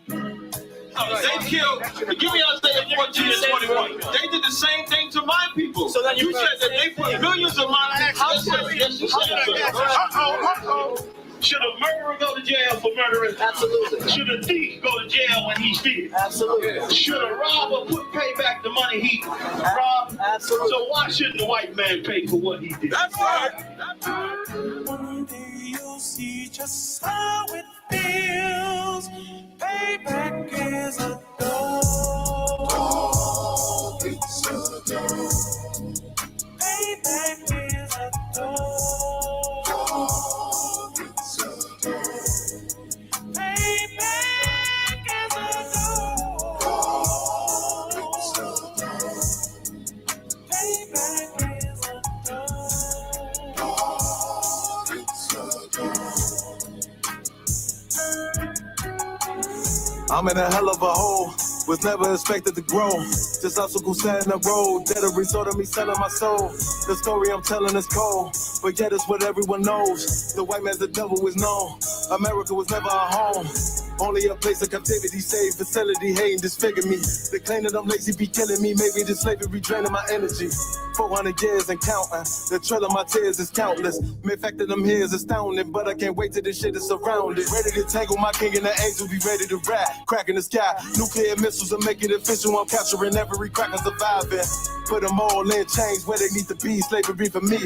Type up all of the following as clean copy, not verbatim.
They killed. Give me Isaiah 14 and 21. They did the same thing to my people. So then you said that they put millions of my Should a murderer go to jail for murdering? Absolutely. Should a thief go to jail when he steals? Absolutely. Should a robber pay back the money he robbed? Absolutely. So why shouldn't the white man pay for what he did? That's right. That's right. One day you'll see just how it feels. Payback is a dog. It's a dog. Payback is a dog. It's a dog. Payback is a dog. It's a dog. Payback is a dog. It's a dog. I'm in a hell of a hole. Was never expected to grow. Just obstacles set in the road. That a result of me selling my soul. The story I'm telling is cold, but yet it's what everyone knows. The white man's the devil is known. America was never a home. Only a place of captivity, safe facility, hating, disfigure me. They claim that I'm lazy, be killing me. Maybe the slavery draining my energy. 400 years and counting. The trail of my tears is countless. The fact that I'm here is astounding, but I can't wait till this shit is surrounded. Ready to tangle my king and the angel, be ready to rap. Crack in the sky, nuclear missiles and make it official. I'm capturing every cracker surviving. Put them all in chains where they need to be. Slavery for me.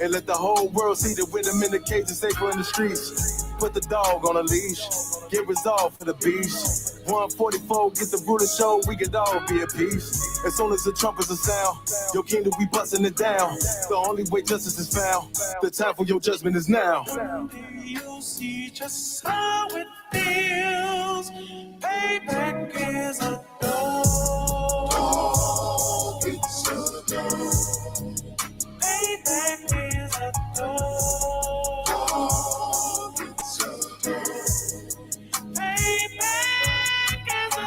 And let the whole world see that with them in the cage and safer in the streets. Put the dog on a leash. Get resolved for the beast. 144, get the ruler show, we could all be at peace. As soon as the trumpets are sound, your kingdom, we busting it down. The only way justice is found, the time for your judgment is now. Someday you'll see just how it feels. Payback is a dog. It's a dog. Payback is a dog. It's a dog. Payback is a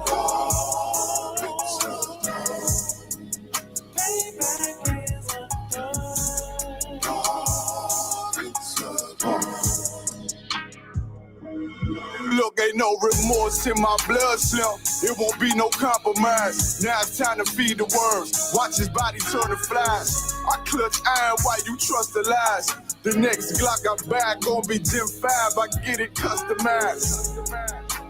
dog. It's a dog. Payback is a dog. It's a dog. Look, ain't no remorse in my blood slump. It won't be no compromise. Now it's time to feed the worms. Watch his body turn to flies. I clutch iron while you trust the lies. The next Glock I buy gon' be Gen 5. I get it customized.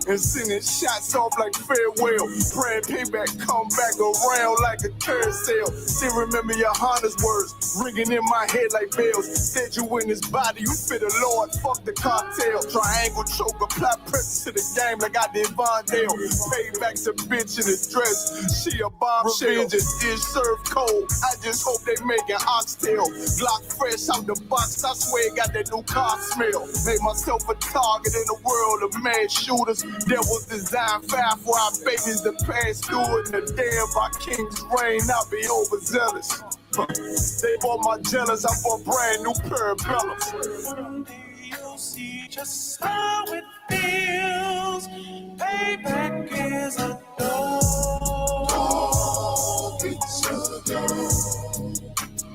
And sending shots off like farewell. Praying payback come back around like a carousel. Still remember your Honda's words ringing in my head like bells. Said you in his body, you fit the Lord, fuck the cocktail. Triangle choke, apply pressure to the game like I did Vondale. Payback's a bitch in a dress, she a bombshell. Revenge is served cold, I just hope they making oxtail. Glock fresh out the box, I swear it got that new car smell. Made myself a target in a world of mad shooters. There was design fire for our babies to pass through it. And the day of our king's reign, I'll be overzealous. They bought my jealous, I bought brand new parabellums. Someday you'll see just how it feels. Payback is a dog. It's a dog.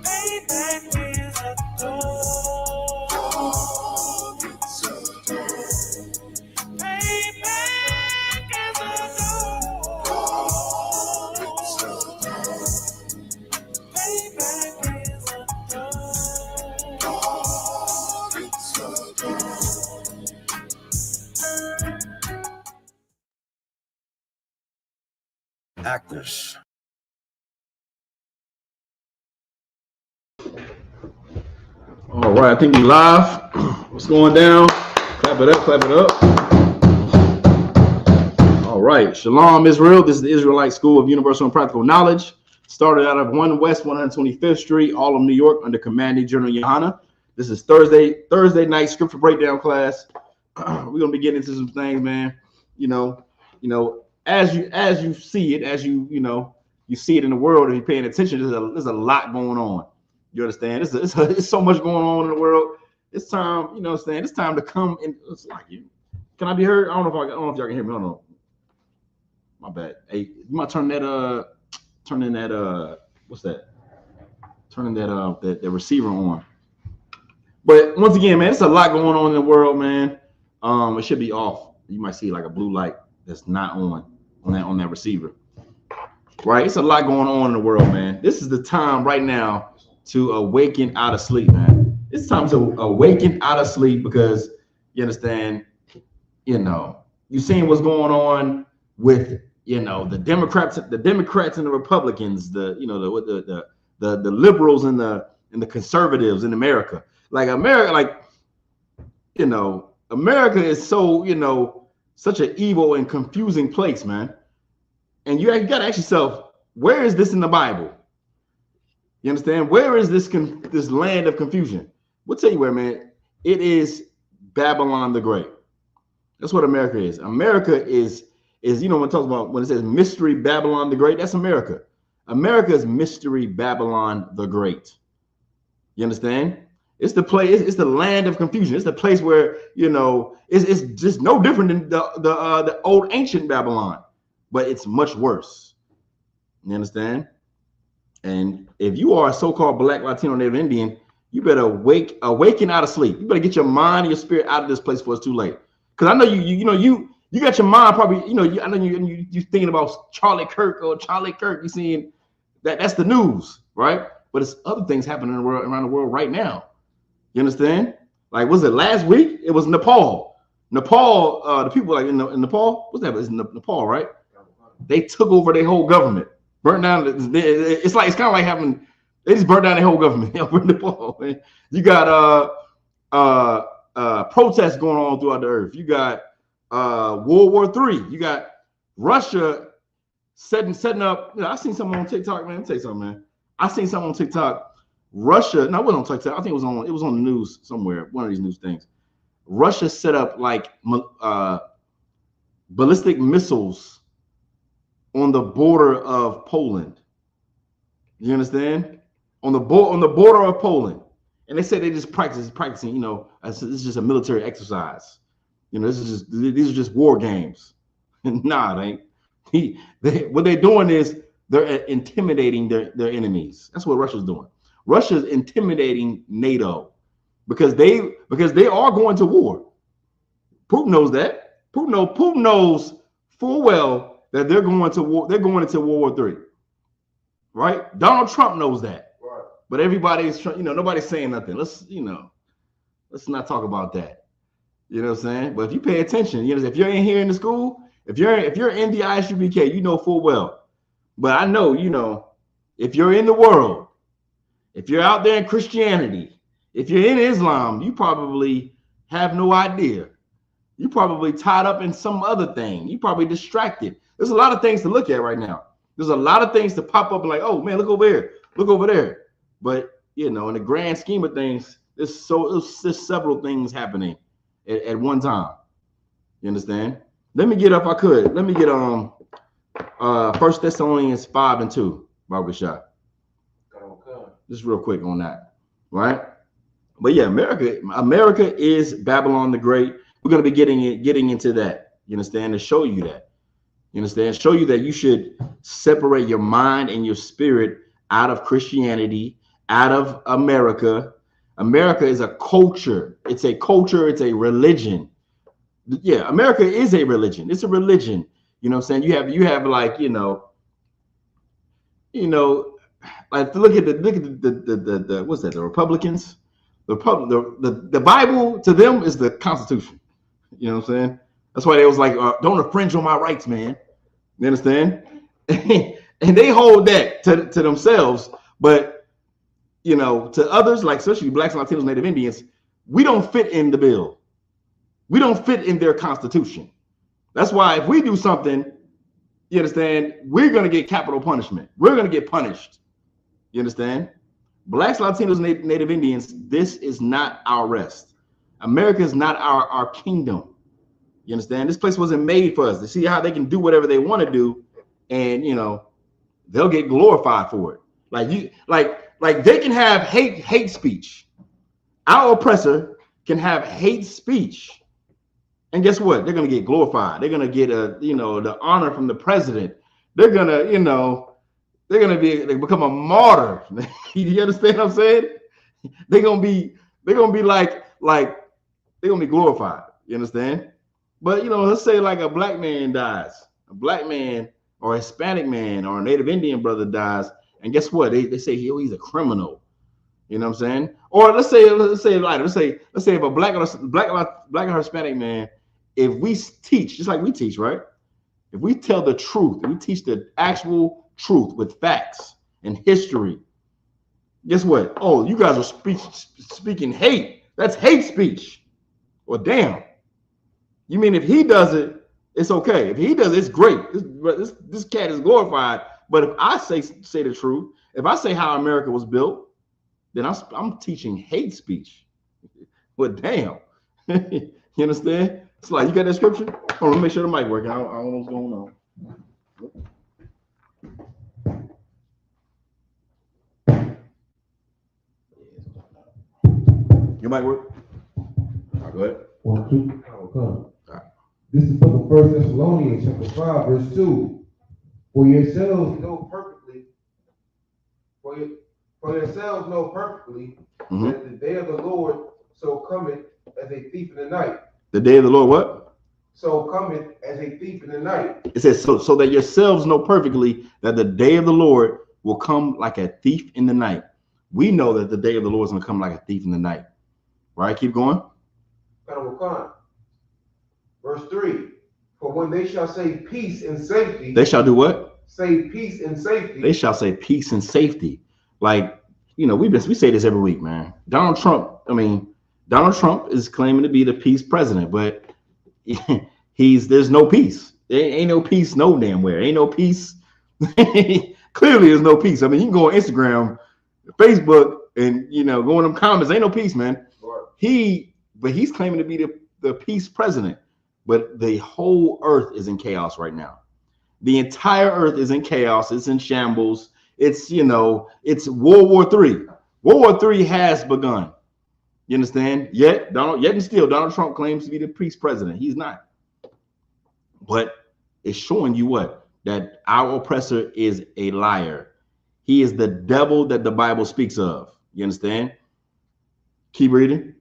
Payback is a dog. It's a dog. Payback is a dog. It's a dog. Payback is a dog. It's a dog. Actors. All right, I think we live. What's going down? Clap it up, clap it up. All right, Shalom Israel. This is the Israelite School of Universal and Practical Knowledge. Started out of 1 West 125th Street, all of New York, under Commanding General Yohana. This is Thursday night scripture breakdown class. We're gonna be getting into some things, man. You know, as you see it, you see it in the world. If you're paying attention, there's a lot going on. You understand? It's so much going on in the world. It's time, it's time to come and it's like you. Can I be heard? I don't know if y'all can hear me. I don't know. My bad. Hey, you might turn in that what's that? Turning that receiver on. But once again, man, it's a lot going on in the world, man. It should be off. You might see like a blue light that's not on that receiver. Right? It's a lot going on in the world, man. This is the time right now to awaken out of sleep, man. It's time to awaken out of sleep because you understand, you've seen what's going on with the Democrats and the Republicans, the liberals and the conservatives in America. Like America, America is so such an evil and confusing place, man. And you got to ask yourself, where is this in the Bible? You understand? Where is this land of confusion? We'll tell you where, man. It is Babylon the Great. That's what America is. America is when it talks about when it says mystery Babylon the Great, that's America. America is mystery Babylon the Great. You understand? It's the place. It's the land of confusion. It's the place where it's just no different than the old ancient Babylon, but it's much worse. You understand? And if you are a so-called Black, Latino, Native Indian, you better awaken out of sleep. You better get your mind and your spirit out of this place before it's too late. Because I know you got your mind probably, I know you thinking about Charlie Kirk. You seeing that's the news, right? But it's other things happening around the world right now. You understand? Like, was it last week? It was Nepal. The people like in Nepal, what's that? It's Nepal, right? They took over their whole government. Burnt down. It's kind of like having they just burnt down the whole government in Nepal. Man. You got protests going on throughout the earth. You got World War III. You got Russia setting up. I seen something on TikTok, man. Let me tell you something, man. I seen something on TikTok. Russia. No, it wasn't on TikTok. I think it was on the news somewhere. One of these news things. Russia set up like ballistic missiles on the border of Poland. You understand? On the border of Poland. And they said they just practicing, this is just a military exercise. These are just war games. Nah, it ain't. What they're doing is they're intimidating their enemies. That's what Russia's doing. Russia's intimidating NATO because they are going to war. Putin knows that. Putin knows full well that they're going to war. They're going into World War III, right? Donald Trump knows that, right. But everybody's trying. Nobody's saying nothing. Let's not talk about that. You know what I'm saying? But if you pay attention, if you're in here in the school, if you're in the Isupk, you know full well. But I know, if you're in the world, if you're out there in Christianity, if you're in Islam, you probably have no idea. You probably tied up in some other thing. You probably distracted. There's a lot of things to look at right now. There's a lot of things to pop up and like, oh man, look over here, look over there. But in the grand scheme of things, there's several things happening at one time. You understand? Let me get 1 Thessalonians 5:2, Barbershop. Just real quick on that, right? But yeah, America is Babylon the Great. We're gonna be getting into that. You understand? To show you that. You understand? Show you that you should separate your mind and your spirit out of Christianity, out of America. America is a culture. It's a culture. It's a religion. Yeah, America is a religion. It's a religion. You know what I'm saying? You have like, like look at the what's that? The Republicans. The Bible to them is the Constitution. You know what I'm saying? That's why they was like, don't infringe on my rights, man. You understand? And they hold that to themselves, but to others, like especially Blacks, Latinos, Native Indians, we don't fit in the bill. We don't fit in their constitution. That's why if we do something, you understand, we're gonna get capital punishment. We're gonna get punished. You understand? Blacks, Latinos, Native Indians, this is not our rest. America is not our kingdom. You understand? This place wasn't made for us. To see how they can do whatever they want to do, and they'll get glorified for it. Like they can have hate speech. Our oppressor can have hate speech, and guess what? They're gonna get glorified. They're gonna get the honor from the president. They're gonna become a martyr. You understand what I'm saying? They're gonna be like they're gonna be glorified. You understand? But you know, let's say like a black man dies, a black man or a Hispanic man or a Native Indian brother dies, and guess what? They say he's a criminal. You know what I'm saying? Or let's say if a black or Hispanic man, if we teach just like we teach, right? If we tell the truth, if we teach the actual truth with facts and history, guess what? Oh, you guys are speaking hate. That's hate speech. Well, damn. You mean if he does it, it's okay. If he does it, it's great. This cat is glorified. But if I say the truth, if I say how America was built, then I'm teaching hate speech. But damn. You understand? It's like, you got that scripture? Oh, let me make sure the mic working. I don't know what's going on. Your mic work? All right, go ahead. 1, 2, come. This is from the 1 Thessalonians chapter 5, verse 2. For yourselves know perfectly, that the day of the Lord so cometh as a thief in the night. The day of the Lord, what? So cometh as a thief in the night. It says, so that yourselves know perfectly that the day of the Lord will come like a thief in the night. We know that the day of the Lord is going to come like a thief in the night. Right? Keep going. Verse 3. For when they shall say peace and safety. They shall do what? Say peace and safety. They shall say peace and safety. Like, you know, we say this every week, man. Donald Trump is claiming to be the peace president, but there's no peace. There ain't no peace no damn where. Ain't no peace. Clearly there's no peace. I mean, you can go on Instagram, Facebook, and you know, go in them comments. Ain't no peace, man. He's claiming to be the peace president, but the whole earth is in chaos right now. The entire earth is in chaos. It's in shambles. It's, you know, it's World War III. World War III has begun. You understand? Yet and still, Donald Trump claims to be the peace president. He's not. But it's showing you what? That our oppressor is a liar. He is the devil that the Bible speaks of. You understand? Keep reading.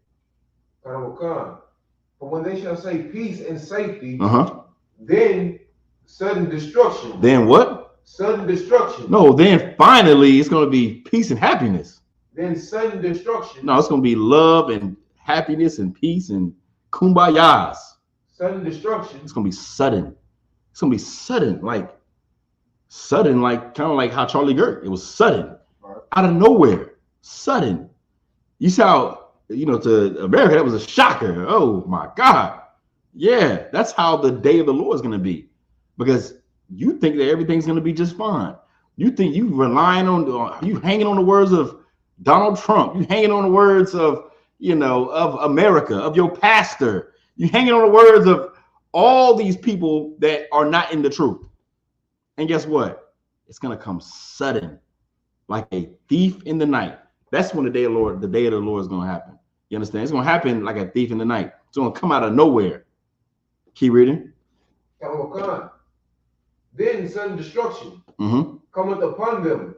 For when they shall say peace and safety, then sudden destruction. Then what? Sudden destruction. No, then finally it's going to be peace and happiness. Then sudden destruction. No, it's going to be love and happiness and peace and kumbayas. Sudden destruction. It's going to be sudden. It's going to be sudden, like kind of like how Charlie Gert. It was sudden, out of nowhere, sudden. You saw, you know, to America, that was a shocker. Oh my God. Yeah, that's how the day of the Lord is going to be, because you think that everything's going to be just fine. You think you relying on, you hanging on the words of Donald Trump. You hanging on the words of, you know, of America, of your pastor. You hanging on the words of all these people that are not in the truth. And guess what? It's going to come sudden, like a thief in the night. That's when the day of the Lord is going to happen. You understand? It's going to happen like a thief in the night. It's going to come out of nowhere. Keep reading. Then sudden destruction cometh upon them,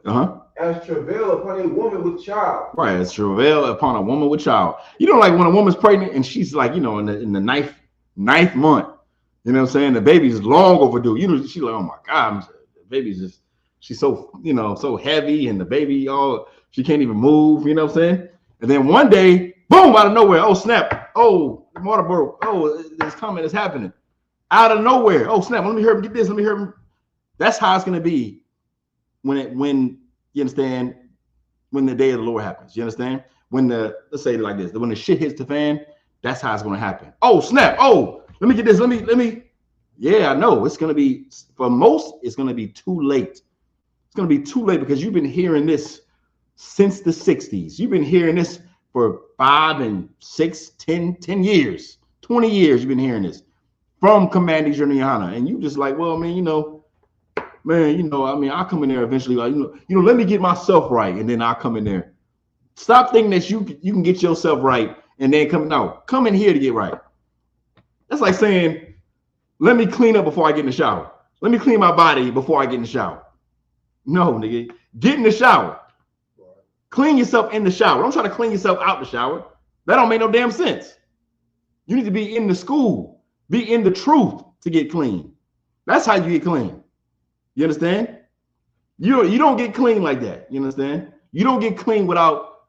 as travail upon a woman with child. Right, as travail upon a woman with child. You know, like when a woman's pregnant and she's like, you know, in the ninth month, you know what I'm saying? The baby's long overdue. You know, she's like, oh my God, the baby's just, she's so, you know, so heavy, and the baby, she can't even move, you know what I'm saying? And then one day, boom, out of nowhere, oh snap, oh, the water broke, oh, it's coming, it's happening. Out of nowhere, oh snap, let me hear him get this, let me hear him. That's how it's gonna be when you understand, when the day of the Lord happens. You understand? When let's say it like this, when the shit hits the fan, that's how it's gonna happen. Oh snap, oh, let me get this, let me. Yeah, I know it's gonna be, for most, it's gonna be too late. It's gonna be too late, because you've been hearing this since the 60s. You've been hearing this for 5 and 6, 10 years, 20 years. You've been hearing this from Commanding General Yana, and you just like, well, man, I mean, I'll come in there eventually, like, you know, let me get myself right, and then I'll come in there. Stop thinking that you can get yourself right and then come in here to get right. That's like saying, let me clean up before I get in the shower. Let me clean my body before I get in the shower. No, nigga, get in the shower. Clean yourself in the shower. Don't try to clean yourself out the shower. That don't make no damn sense. You need to be in the school. Be in the truth to get clean. That's how you get clean. You understand? You don't get clean like that. You understand? You don't get clean without,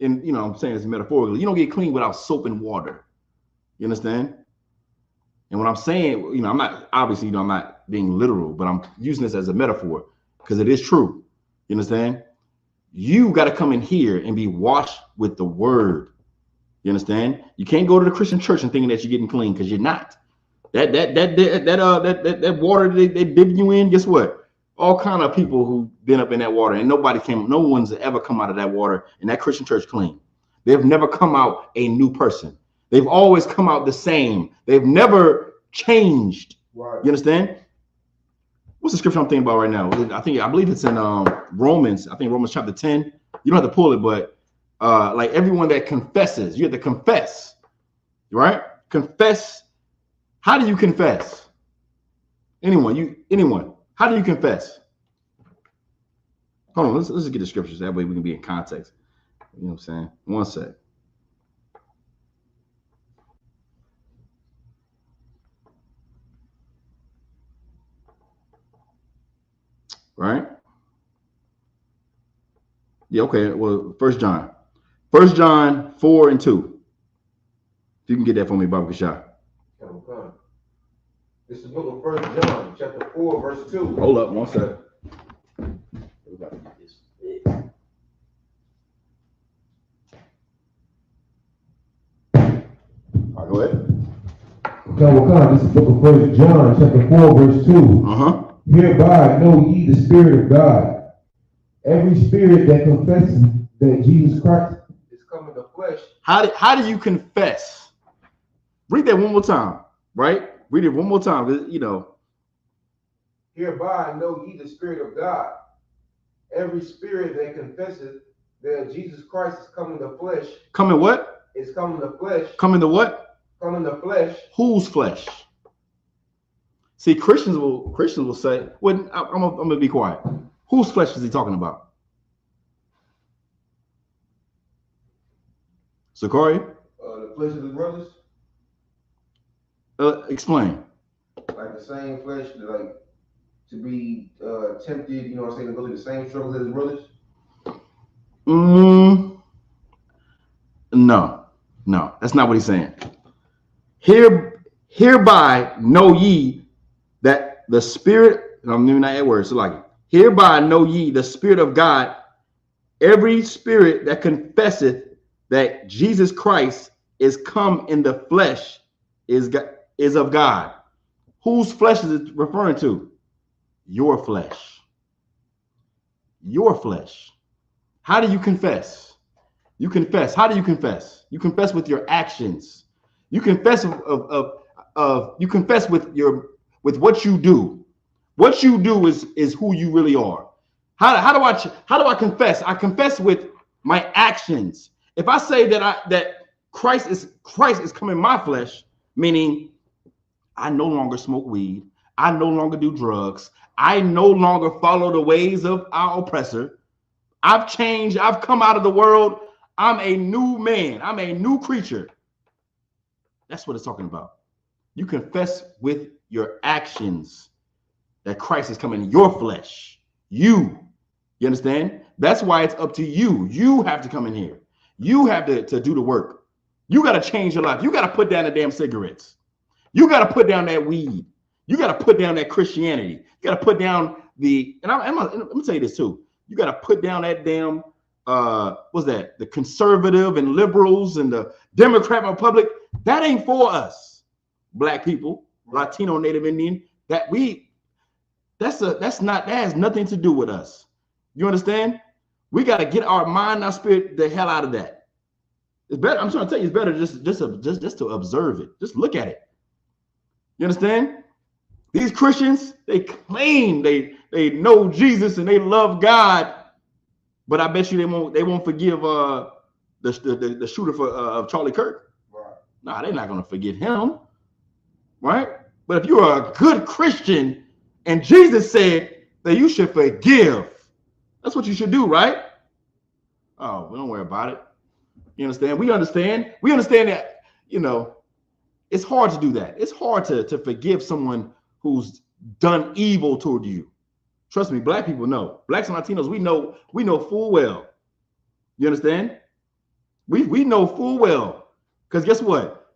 and you know, I'm saying this metaphorically, you don't get clean without soap and water. You understand? And what I'm saying, you know, I'm not, obviously, you know, I'm not being literal, but I'm using this as a metaphor because it is true. You understand? You got to come in here and be washed with the word. You understand? You can't go to the Christian church and thinking that you're getting clean because you're not. That water they dip you in, guess what? All kind of people who've been up in that water, and no one's ever come out of that water in that Christian church clean. They've never come out a new person. They've always come out the same. They've never changed. Right. You understand? What's the scripture I'm thinking about right now? I believe it's in Romans. I think Romans chapter 10. You don't have to pull it, but like everyone that confesses, you have to confess, right? Confess. How do you confess? Anyone? How do you confess? Hold on, let's get the scriptures. That way we can be in context. You know what I'm saying? One sec. Right? Yeah, okay. Well, 1 John 4 and 2. If you can get that for me, Baba Kashah. Okay. This is the book of 1 John, chapter 4, verse 2. Hold up, one sec. All right, go ahead. Okay, this is the book of 1 John, chapter 4, verse 2. Hereby know ye the Spirit of God. Every spirit that confesses that Jesus Christ is come in the flesh. How do you confess? Read that one more time, right? Read it one more time, you know. Hereby know ye the Spirit of God. Every spirit that confesses that Jesus Christ is come in the flesh. Come in what? Is come in the flesh. Come in the what? Come in the flesh. Whose flesh? See, Christians will say, well, I'm gonna be quiet. Whose flesh is he talking about? Sakari? The flesh of his brothers. Explain. Like the same flesh, like to be tempted, you know what I'm saying, to go through the same struggles as his brothers? No, that's not what he's saying. Hereby know ye that the Spirit, I'm even not that word, so like it. Hereby know ye the Spirit of God. Every spirit that confesseth that Jesus Christ is come in the flesh is of God. Whose flesh is it referring to? Your flesh. Your flesh. How do you confess? You confess. How do you confess? You confess with your actions. You confess you confess with what you do. What you do is who you really are. How do I confess? I confess with my actions. If I say that Christ is come in my flesh, meaning I no longer smoke weed, I no longer do drugs, I no longer follow the ways of our oppressor. I've changed, I've come out of the world, I'm a new man, I'm a new creature. That's what it's talking about. You confess with your actions that Christ is coming in your flesh. You understand? That's why it's up to you. You have to come in here. You have to do the work. You got to change your life. You got to put down the damn cigarettes. You got to put down that weed. You got to put down that Christianity. You got to put down and I'm gonna tell you this too. You got to put down that damn, what's that? The conservative and liberals and the Democrat Republic. That ain't for us, Black people, Latino, Native Indian. That has nothing to do with us. You understand? We got to get our mind, our spirit, the hell out of that. It's better. I'm trying to tell you, it's better just to observe it. Just look at it. You understand? These Christians, they claim they know Jesus and they love God, but I bet you they won't forgive the shooter of Charlie Kirk. Right. Nah, they're not gonna forgive him, right? But if you're a good Christian and Jesus said that you should forgive, that's what you should do, right? Oh, well, don't worry about it. You understand? We understand that, you know, It's hard to do that. It's hard to forgive someone who's done evil toward you. Trust me, black people know. Blacks and Latinos, we know full well. You understand? We know full well. Because guess what?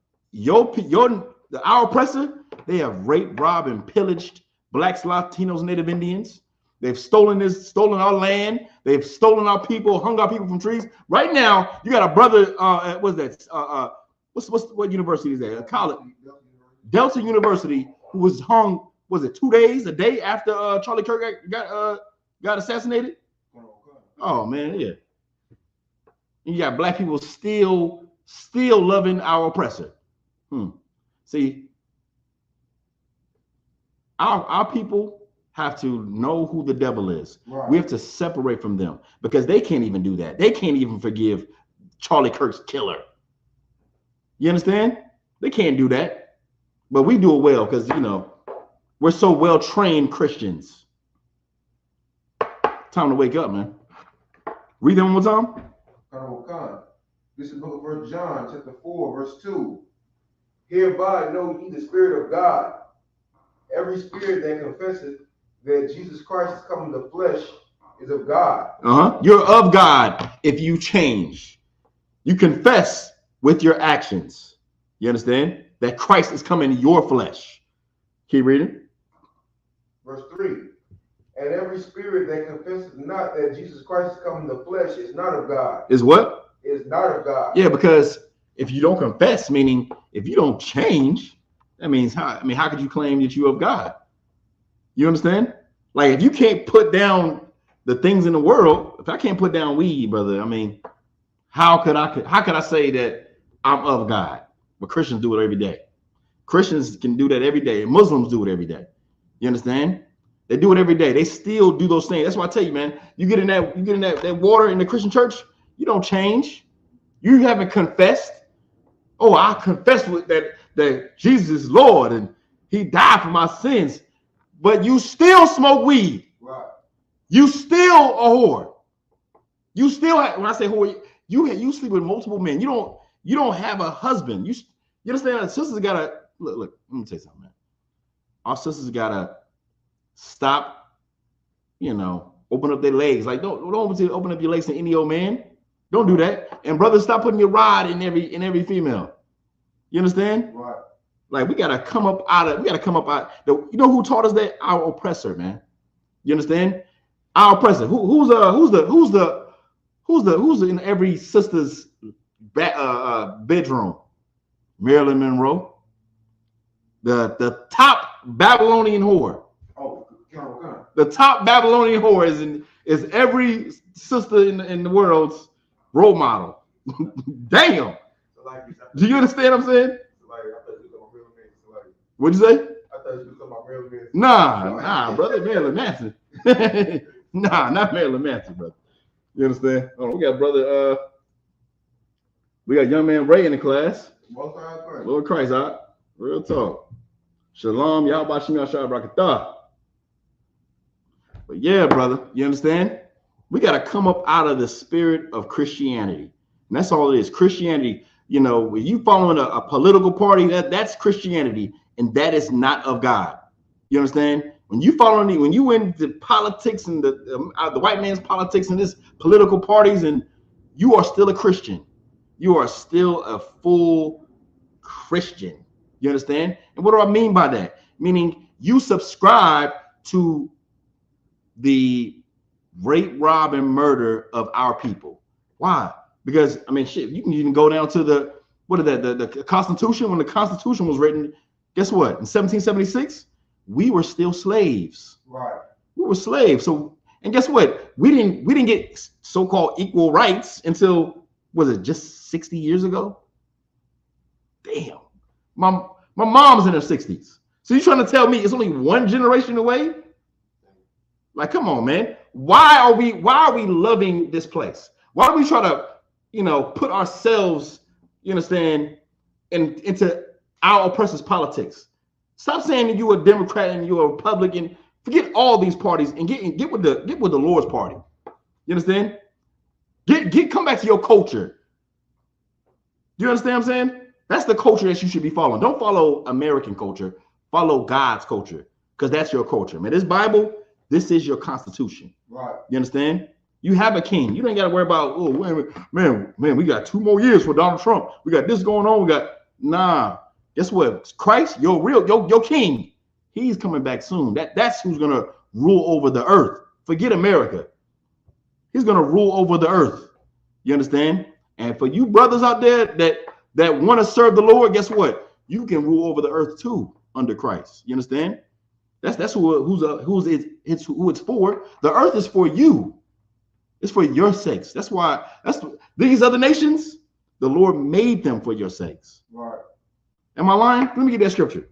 Our oppressor, they have raped, robbed, and pillaged blacks, Latinos, Native Indians. They've stolen our land. They've stolen our people, hung our people from trees. Right now, you got a brother, what university is that? College. Delta University, who was hung, was it 2 days, a day after Charlie Kirk got assassinated? Oh man, yeah. And you got black people still loving our oppressor. See, our people have to know who the devil is. Right. We have to separate from them because they can't even do that. They can't even forgive Charlie Kirk's killer. You understand? They can't do that. But we do it well because, you know, we're so well-trained Christians. Time to wake up, man. Read them one more time. This is the book of 1 John, chapter 4, verse 2. Hereby know ye the Spirit of God. Every spirit that confesseth that Jesus Christ is come in the flesh is of God. You're of God if you change. You confess with your actions. You understand? That Christ is coming in your flesh. Keep reading. Verse 3. And every spirit that confesses not that Jesus Christ is come in the flesh is not of God. Is what? Is not of God. Yeah, because if you don't confess, meaning if you don't change, that means how could you claim that you're of God? You understand? Like if you can't put down the things in the world, if I can't put down weed, brother, I mean, how could I say that I'm of God? But Christians do it every day. Christians can do that every day. Muslims do it every day. You understand? They do it every day. They still do those things. That's why I tell you, man, you get in that water in the Christian church, you don't change. You haven't confessed. Oh, I confess with that Jesus is Lord and he died for my sins. But you still smoke weed. Right. You still a whore. You still when I say whore, you sleep with multiple men. You don't have a husband. You understand? Sisters gotta look. Let me tell you something, man. Our sisters gotta stop. You know, open up their legs. Like don't open up your legs to any old man. Don't do that. And brothers, stop putting your rod in every female. You understand? Right. Like we gotta come up out. You know who taught us that? Our oppressor, man. You understand? Our oppressor. Who's in every sister's bedroom? Marilyn Monroe. The top Babylonian whore. Oh, come. The top Babylonian whore is every sister in the world's role model. Damn. Do you understand what I'm saying? What'd you say? I thought you were talking about Marilyn Manson. Nah, brother, Marilyn Manson. Nah, not Marilyn Manson, brother. You understand? Oh, we got brother. We got young man Ray in the class. Lord Christ, real talk. Shalom, Yahweh Shem Yahshua Barakatah. But yeah, brother, you understand? We got to come up out of the spirit of Christianity. And that's all it is. Christianity, you know, when you following a political party, that's Christianity, and that is not of God. You understand? When you into politics and the white man's politics and this political parties, and you are still a Christian. You are still a full Christian. You understand? And what do I mean by that? Meaning you subscribe to the rape, rob, and murder of our people. Why? Because I mean, shit, you can even go down to the Constitution. When the Constitution was written, guess what? In 1776, we were still slaves. Right. We were slaves. So, and guess what? We didn't get so-called equal rights until, was it just 60 years ago? Damn. My mom's in her 60s. So you trying to tell me it's only one generation away? Like, come on, man. Why are we loving this place? Why do we try to, you know, put ourselves, you understand, into our oppressors' politics? Stop saying that you're a Democrat and you're a Republican. Forget all these parties and get with the Lord's party. You understand? Come back to your culture. You understand what I'm saying? That's the culture that you should be following. Don't follow American culture. Follow God's culture, because that's your culture, man. This Bible, this is your constitution. Right. You understand? You have a king. You don't got to worry about, oh, man, we got 2 more years for Donald Trump. We got this going on. Nah. Guess what? Christ, your king, he's coming back soon. That's who's gonna rule over the earth. Forget America. He's gonna rule over the earth. You understand? And for you brothers out there that want to serve the Lord, guess what? You can rule over the earth too under Christ. You understand? That's who it's for. The earth is for you. It's for your sakes. That's why these other nations, the Lord made them for your sakes. Right. Am I lying? Let me get that scripture.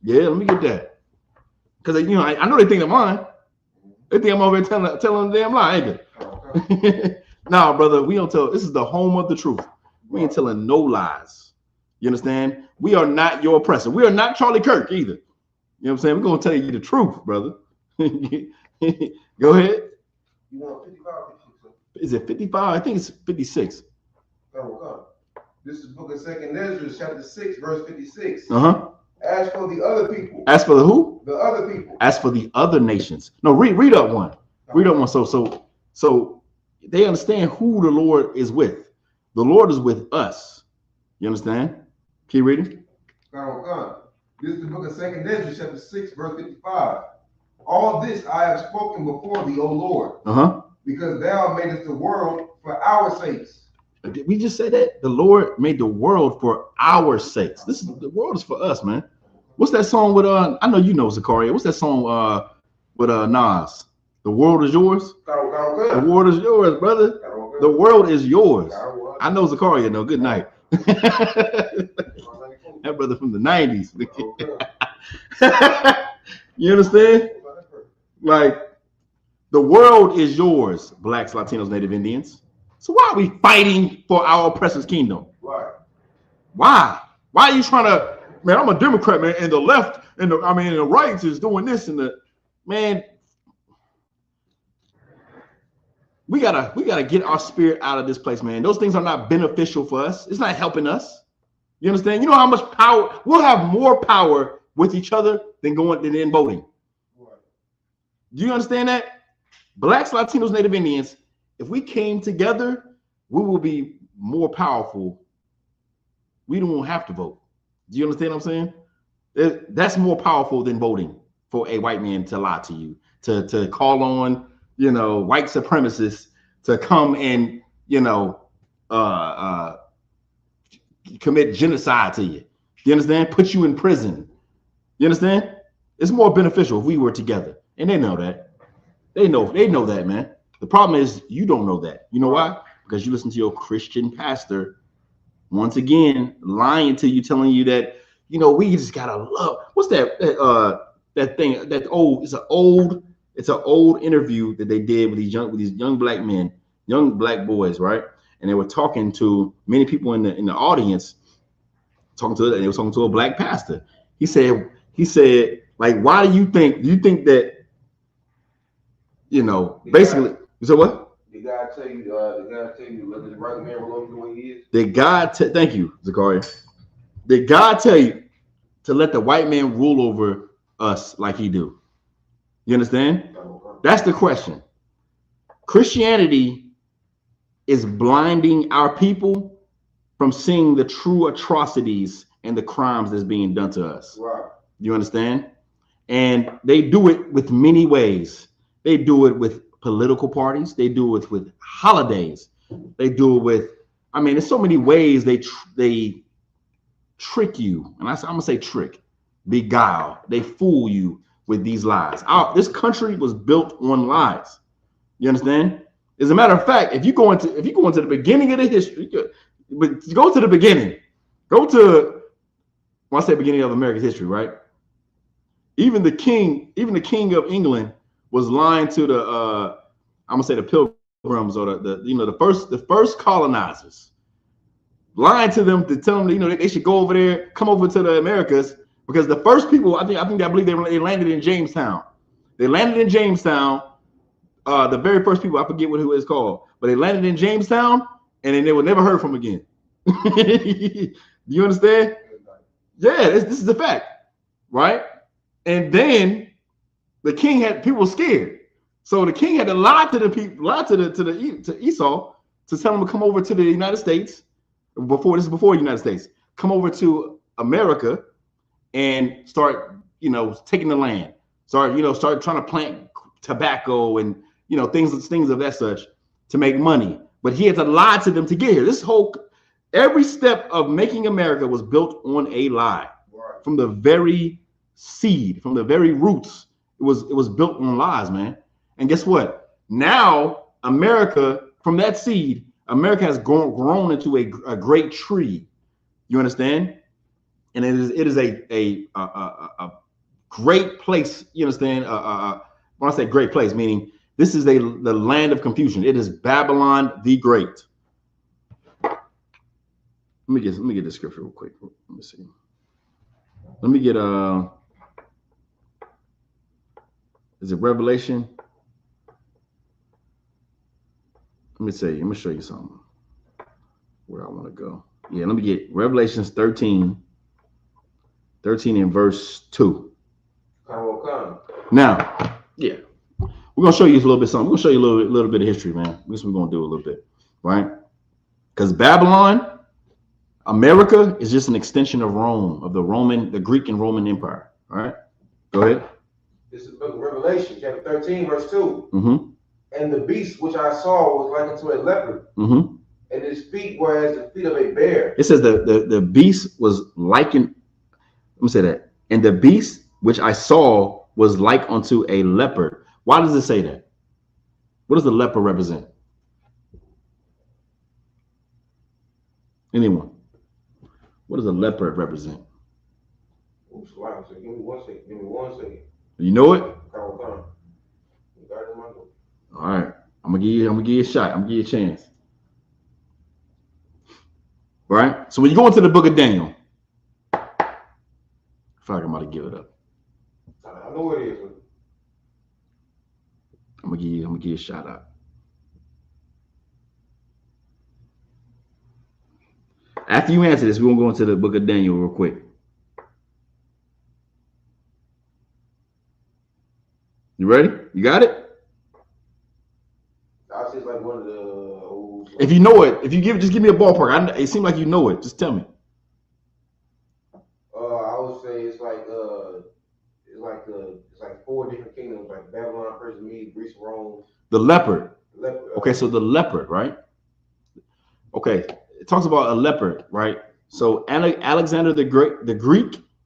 Yeah, let me get that. Because I know they think I'm lying. They think I'm over here telling a damn lie, ain't they? Nah, brother, we don't tell. This is the home of the truth. We ain't telling no lies. You understand? We are not your oppressor. We are not Charlie Kirk either. You know what I'm saying? We're gonna tell you the truth, brother. Go ahead. You want 55 or 56? Is it 55? I think it's 56. This is book of 2nd Ezra, chapter 6, verse 56. Uh-huh. As for the other people. As for the who? The other people. As for the other nations. No, read up one. Read up one. So they understand who the Lord is with. The Lord is with us. You understand? Keep reading. This is the book of 2nd Ezra, chapter 6, verse 55. All this I have spoken before thee, O Lord, because thou madest the world for our sakes. Did we just say that? The Lord made the world for our sakes. The world is for us, man. What's that song with I know you know Zakaria. What's that song with Nas? The world is yours. The world is yours, brother. The world is yours. I know Zakaria. No, good night. That brother from the 90s. You understand? Like, the world is yours, blacks, Latinos, Native Indians. So why are we fighting for our oppressor's kingdom? Right. Why? Why are you trying to, man, I'm a Democrat, man, and the left, and the right is doing this, and man, we gotta get our spirit out of this place, man. Those things are not beneficial for us. It's not helping us. You understand? You know how much power, we'll have more power with each other than voting. Right. Do you understand that? Blacks, Latinos, Native Indians, if we came together, we will be more powerful. We don't have to vote. Do you understand what I'm saying? That's more powerful than voting for a white man to lie to you, to call on, white supremacists to come and, commit genocide to you. You understand? Put you in prison. You understand? It's more beneficial if we were together. And they know that. They know that, man. The problem is you don't know that. You know why? Because you listen to your Christian pastor once again lying to you, telling you that, we just gotta love. What's that thing? It's an old interview that they did with these young black men, young black boys, right? And they were talking to many people in the audience, they were talking to a black pastor. He said, like, why do you think that, basically, you said what? Did God tell you let the right man roll the way he is? Thank you, Zakaria. Did God tell you to let the white man rule over us like he do? You understand? That's the question. Christianity is blinding our people from seeing the true atrocities and the crimes that's being done to us. Right. You understand? And they do it with many ways. They do it with political parties. They do it with holidays. They do it with, there's so many ways they trick you. And I'm going to say trick, beguile. They fool you with these lies. This country was built on lies. You understand? As a matter of fact, if you go into the beginning of the history, go to the beginning. When I say beginning of America's history, right? Even the king of England was lying to the pilgrims or the first colonizers, lying to them to tell them that, they should go over there, come over to the Americas, because the first people I believe they landed in Jamestown. They landed in Jamestown. The very first people, I forget who it's called, but they landed in Jamestown, and then they were never heard from again. Do you understand? Yeah, this is the fact, right? And then the king had people scared, so the king had to lie to the people, lie to Esau to tell him to come over to the United States. Before the United States, come over to America and start, taking the land. Start trying to plant tobacco and things of that such to make money. But he had to lie to them to get here. Every step of making America was built on a lie. Right. From the very seed, from the very roots, it was built on lies, man. And guess what? Now America, from that seed, America has grown into a great tree. You understand? And it is a great place. You understand? When I say great place, meaning this is the land of confusion. It is Babylon the Great. Let me get the scripture real quick. Let me see. Let me get is it Revelation? Let me show you something where I want to go. Yeah, let me get Revelations 13 and verse 2. Now, yeah, we're gonna show you a little bit something. We're gonna show you a little bit of history, man. This is what we're gonna do a little bit, right? Because Babylon, America is just an extension of Rome, of the Greek and Roman Empire. All right, go ahead. This is the book of Revelation, chapter 13, verse 2. Mm-hmm. And the beast which I saw was like unto a leopard, mm-hmm. and his feet were as the feet of a bear. It says the beast was likened. Let me say that. And the beast which I saw was like unto a leopard. Why does it say that? What does the leopard represent? Anyone? What does a leopard represent? Oops, wow. So give me one second. You know it? All right. I'm gonna give you a shot. I'm gonna give you a chance. Right? So when you go into the book of Daniel, I feel like I'm about to give it up. I know what it is. I'm gonna give you a shout out. After you answer this, we're gonna go into the book of Daniel real quick. You ready? You got it? I'll say it's like one of the old. If you know it, just give me a ballpark. It seems like you know it. Just tell me. I would say it's like 4 different kingdoms, like Babylon, Persia, Medes, Greece, Rome. The leopard. Leopard. Okay, so the leopard, right? Okay, it talks about a leopard, right? So Alexander the Greek,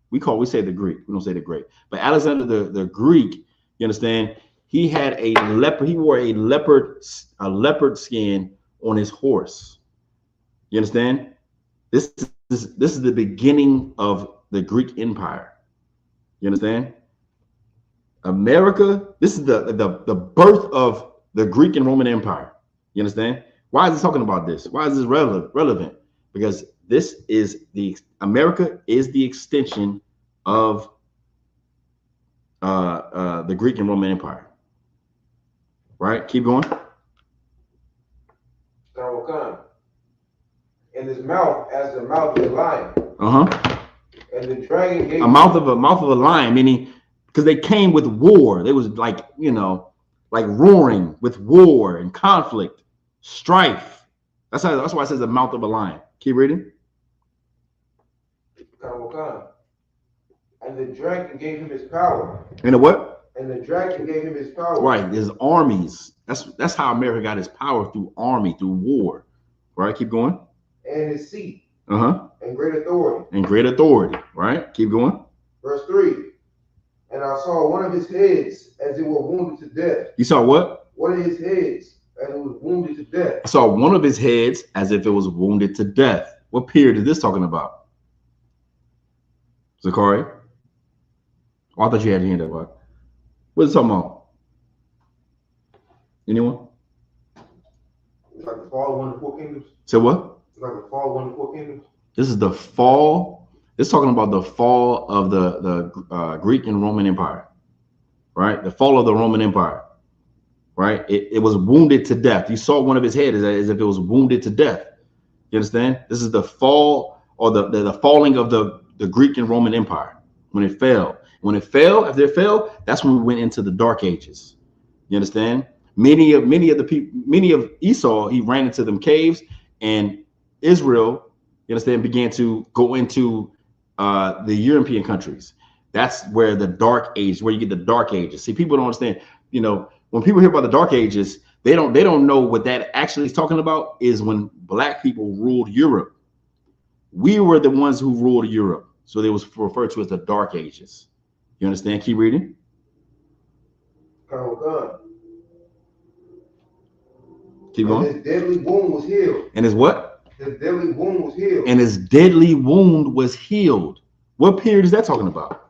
we say the Greek. We don't say the Great, but Alexander the Greek. You understand? He had a leopard. He wore a leopard skin on his horse. You understand? This is the beginning of the Greek Empire. You understand? America. This is the birth of the Greek and Roman Empire. You understand? Why is it talking about this? Why is this relevant? Because America is the extension of the Greek and Roman Empire. Right? Keep going. And his mouth as the mouth of a lion. Uh-huh. And the dragon gave a mouth of a lion, meaning because they came with war. They was like roaring with war and conflict, strife. That's why it says the mouth of a lion. Keep reading. And the dragon gave him his power. And the what? And the dragon gave him his power. Right, his armies. That's how America got his power, through army, through war. Right, keep going. And his seat. Uh-huh. And great authority. And great authority. Right, keep going. Verse 3. And I saw one of his heads as it were wounded to death. You saw what? One of his heads as it was wounded to death. I saw one of his heads as if it was wounded to death. What period is this talking about? Zachary? Oh, I thought you had your hand up. Right? What is it talking about? Anyone? It's like the fall of one of the 4 kingdoms. So what? It's like the fall of one of the 4 kingdoms. This is the fall. It's talking about the fall of the Greek and Roman Empire, right? The fall of the Roman Empire, right? It was wounded to death. You saw one of his head as if it was wounded to death. You understand? This is the fall or the falling of the Greek and Roman Empire when it fell. When it fell, after it fell, that's when we went into the Dark Ages. You understand? Many of the people, many of Esau, he ran into them caves, and Israel, you understand, began to go into the European countries. That's where the Dark Age, where you get the Dark Ages. See, people don't understand. You know, when people hear about the Dark Ages, they don't know what that actually is talking about. Is when black people ruled Europe. We were the ones who ruled Europe, so they was referred to as the Dark Ages. You understand? Keep reading. Keep going. His deadly wound was healed. And his what? His deadly wound was healed. And his deadly wound was healed. What period is that talking about?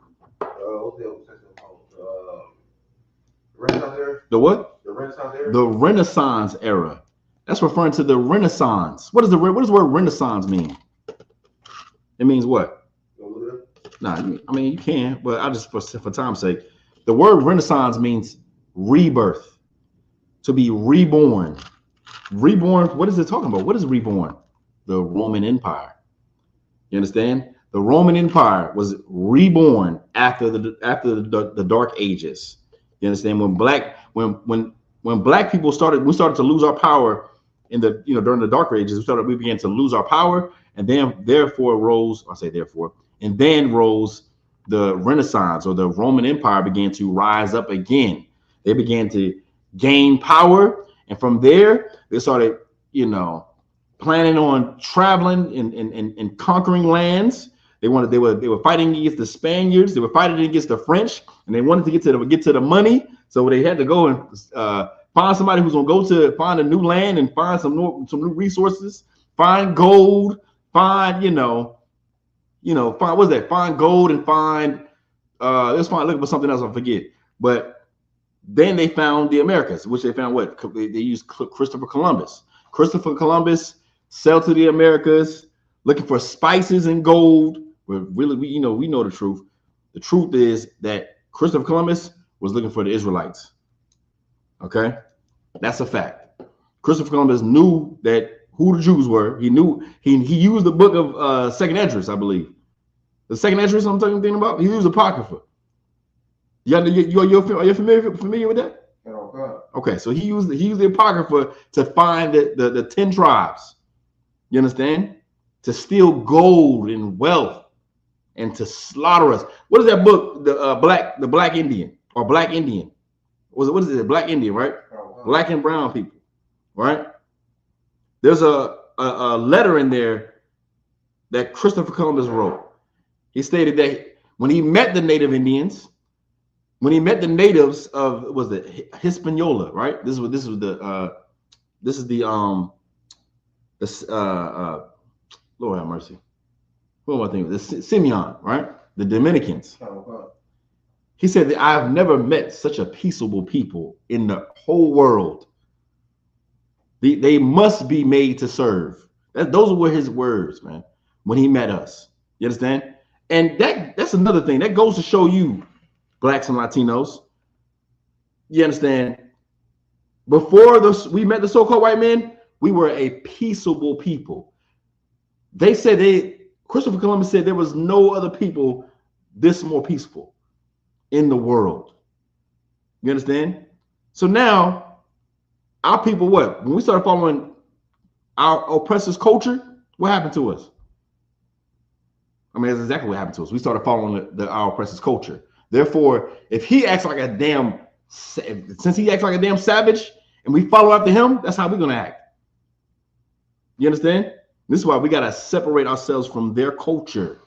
Renaissance era? The what? The Renaissance era? The Renaissance era. That's referring to the Renaissance. What does the word Renaissance mean? It means what? Nah, I mean you can, but I just for time's sake, the word Renaissance means rebirth, to be reborn. Reborn. What is it talking about? What is reborn? The Roman Empire. You understand? The Roman Empire was reborn after the Dark Ages. You understand? When black people we started to lose our power in the during the Dark Ages. We began to lose our power, and then rose the Renaissance, or the Roman Empire began to rise up again. They began to gain power, and from there they started, planning on traveling and conquering lands. They were fighting against the Spaniards. They were fighting against the French, and they wanted to get to the money. So they had to go and find somebody who's gonna find a new land and find some new resources, find gold, find find gold and find looking for something else, I forget. But then they found the Americas, which they found what? They used Christopher Columbus. Christopher Columbus sailed to the Americas looking for spices and gold. But really, we know the truth. The truth is that Christopher Columbus was looking for the Israelites. Okay, that's a fact. Christopher Columbus knew that who the Jews were. He knew he used the book of Second Esdras, I believe. The Second Esdras I'm thinking about. He used Apocrypha. Are you familiar with that? Okay, so he used the Apocrypha to find the 10 tribes. You understand? To steal gold and wealth and to slaughter us. What is that book? The Black Indian or Black Indian? What is it? Black Indian, right? Black and brown people, right? There's a letter in there that Christopher Columbus wrote. He stated that when he met the native Indians, when he met the natives of Hispaniola, right? This is Lord have mercy. Who am I thinking? The Simeon, right? The Dominicans. He said that I have never met such a peaceable people in the whole world. They must be made to serve. Those were his words, man, when he met us. You understand? And that's another thing. That goes to show you, blacks and Latinos, you understand, before we met the so-called white men, we were a peaceable people. Christopher Columbus said there was no other people this more peaceful in the world. You understand? So now, our people, when we started following our oppressors' culture, what happened to us? I mean, that's exactly what happened to us. We started following our oppressors' culture. Therefore, if he acts like a damn savage, and we follow after him, that's how we're gonna act. You understand? This is why we gotta separate ourselves from their culture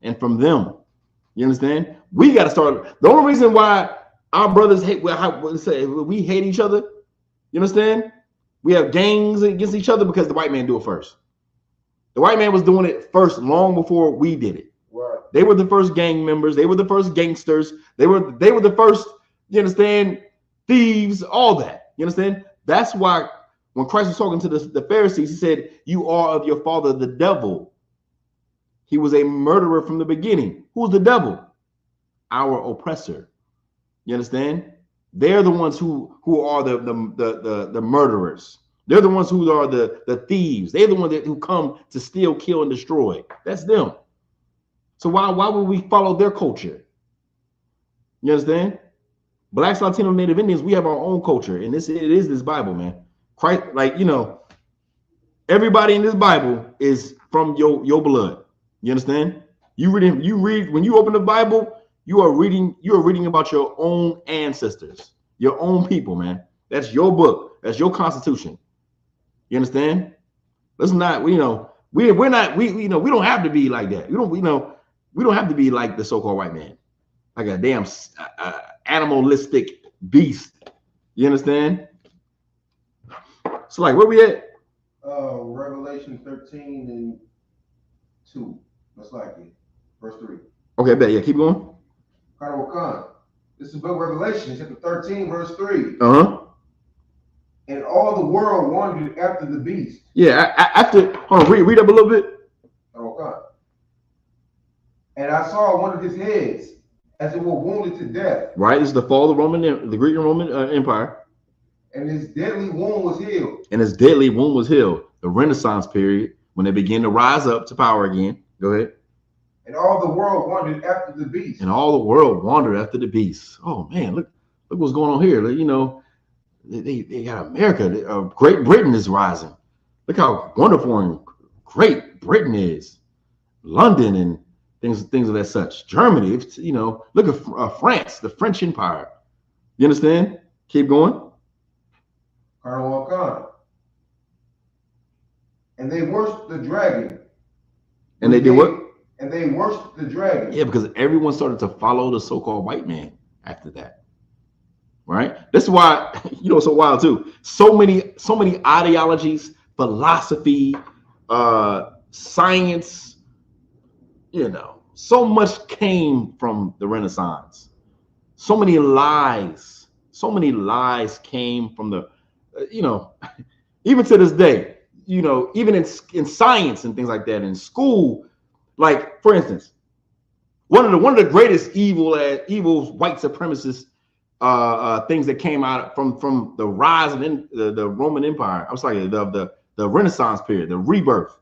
and from them. You understand? We gotta start. The only reason why our brothers we hate each other, you understand? We have gangs against each other because the white man do it first. The white man was doing it first long before we did it. Right. They were the first gang members. They were the first gangsters. They were the first, you understand, thieves, all that. You understand? That's why when Christ was talking to the Pharisees, he said, you are of your father, the devil. He was a murderer from the beginning. Who's the devil? Our oppressor. You understand? They're the ones who are the murderers. They're the ones who are the thieves. They're the ones who come to steal, kill, and destroy. That's them. So why would we follow their culture? You understand? Blacks, Latino, Native Indians, we have our own culture, and it is this Bible, man. Christ, like, you know, everybody in this Bible is from your blood. You understand? You read when you open the Bible, you are reading about your own ancestors, your own people, man. That's your book. That's your constitution. You understand? Let's not, we don't have to be like that. We don't have to be like the so-called white man, like a damn animalistic beast. You understand? So, like, where we at? Revelation 13 and 2. That's like it. Verse 3. Okay, bet. Yeah, keep going. This is the book of Revelation, chapter 13, verse 3. Uh-huh. And all the world wandered after the beast. Yeah, after, hold on, read up a little bit. And I saw one of his heads as it were wounded to death. Right, this is the fall of the Greek and Roman Empire. And his deadly wound was healed. The Renaissance period, when they began to rise up to power again. Go ahead. And all the world wandered after the beast. Oh man, look what's going on here. You know, they got America. Great Britain is rising. Look how wonderful and great Britain is. London and things of that such. Germany, you know, look at France, the French Empire. You understand? Keep going. And they worshiped the dragon. And they did what? And they worshiped the dragon. Yeah, because everyone started to follow the so-called white man after that. Right? That's why, you know, it's so wild too. So many ideologies, philosophy, science, you know, so much came from the Renaissance. So many lies came from the, you know, even to this day, you know, even in science and things like that, in school, like, for instance, one of the greatest evil white supremacist things that came out from the rise of the Roman Empire, I'm sorry, the Renaissance period, the rebirth,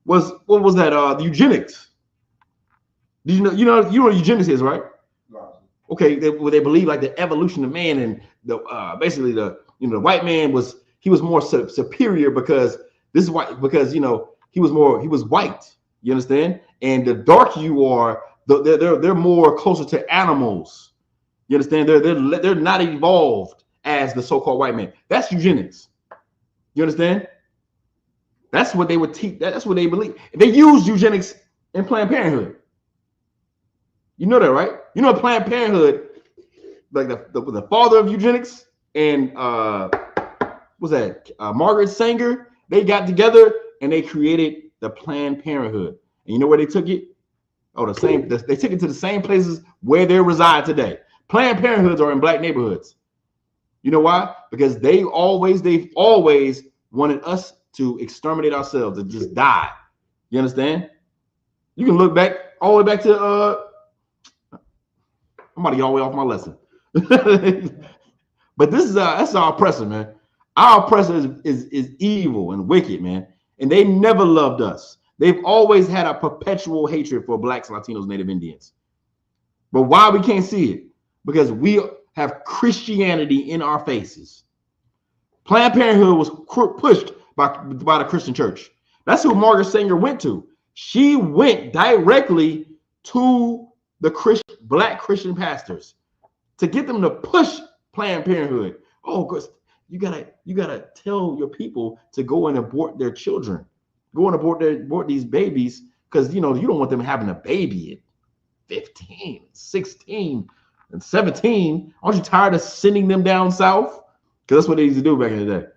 was what was that? The eugenics. Did you know what eugenics is, right? Okay, they believe like the evolution of man, and the basically the white man was more superior because this is why, because, you know, he was white. You understand? And the darker you are, they're more closer to animals. You understand? They're not evolved as the so-called white man. That's eugenics. You understand? That's what they would teach. That's what they believe. They use eugenics in Planned Parenthood. You know that, right? You know, Planned Parenthood, like the father of eugenics and what's that? Margaret Sanger. They got together and they created the Planned Parenthood. And you know where they took it? Oh, they took it to the same places where they reside today. Planned Parenthoods are in black neighborhoods. You know why? Because they've always wanted us to exterminate ourselves, to just die. You understand? You can look back all the way back to I'm about to get all the way off my lesson. But this is that's our oppressor, man. Our oppressor is evil and wicked, man. And they never loved us. They've always had a perpetual hatred for blacks, Latinos, Native Indians. But why we can't see it? Because we have Christianity in our faces. Planned Parenthood was pushed by the Christian church. That's who Margaret Sanger went to. She went directly to the black Christian pastors to get them to push Planned Parenthood. Oh, because you gotta tell your people to go and abort their children, go and abort these babies, because you don't want them having a baby at 15, 16, and 17. Aren't you tired of sending them down south? Because that's what they used to do back in the day.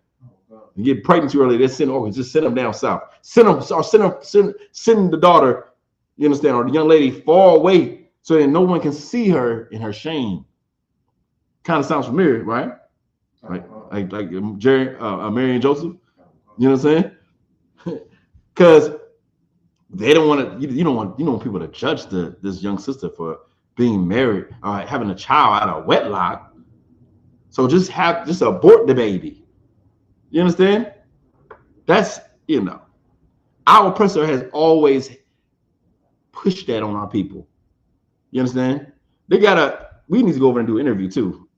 You get pregnant too early, they send them down south. Send the daughter, you understand, or the young lady far away so that no one can see her in her shame. Kind of sounds familiar, right? Like Mary and Joseph. You know what I'm saying? Because they don't want to. You don't want people to judge this young sister for being married or having a child out of wedlock. So just abort the baby. You understand? That's, you know, our oppressor has always pushed that on our people. You understand? We need to go over and do an interview too.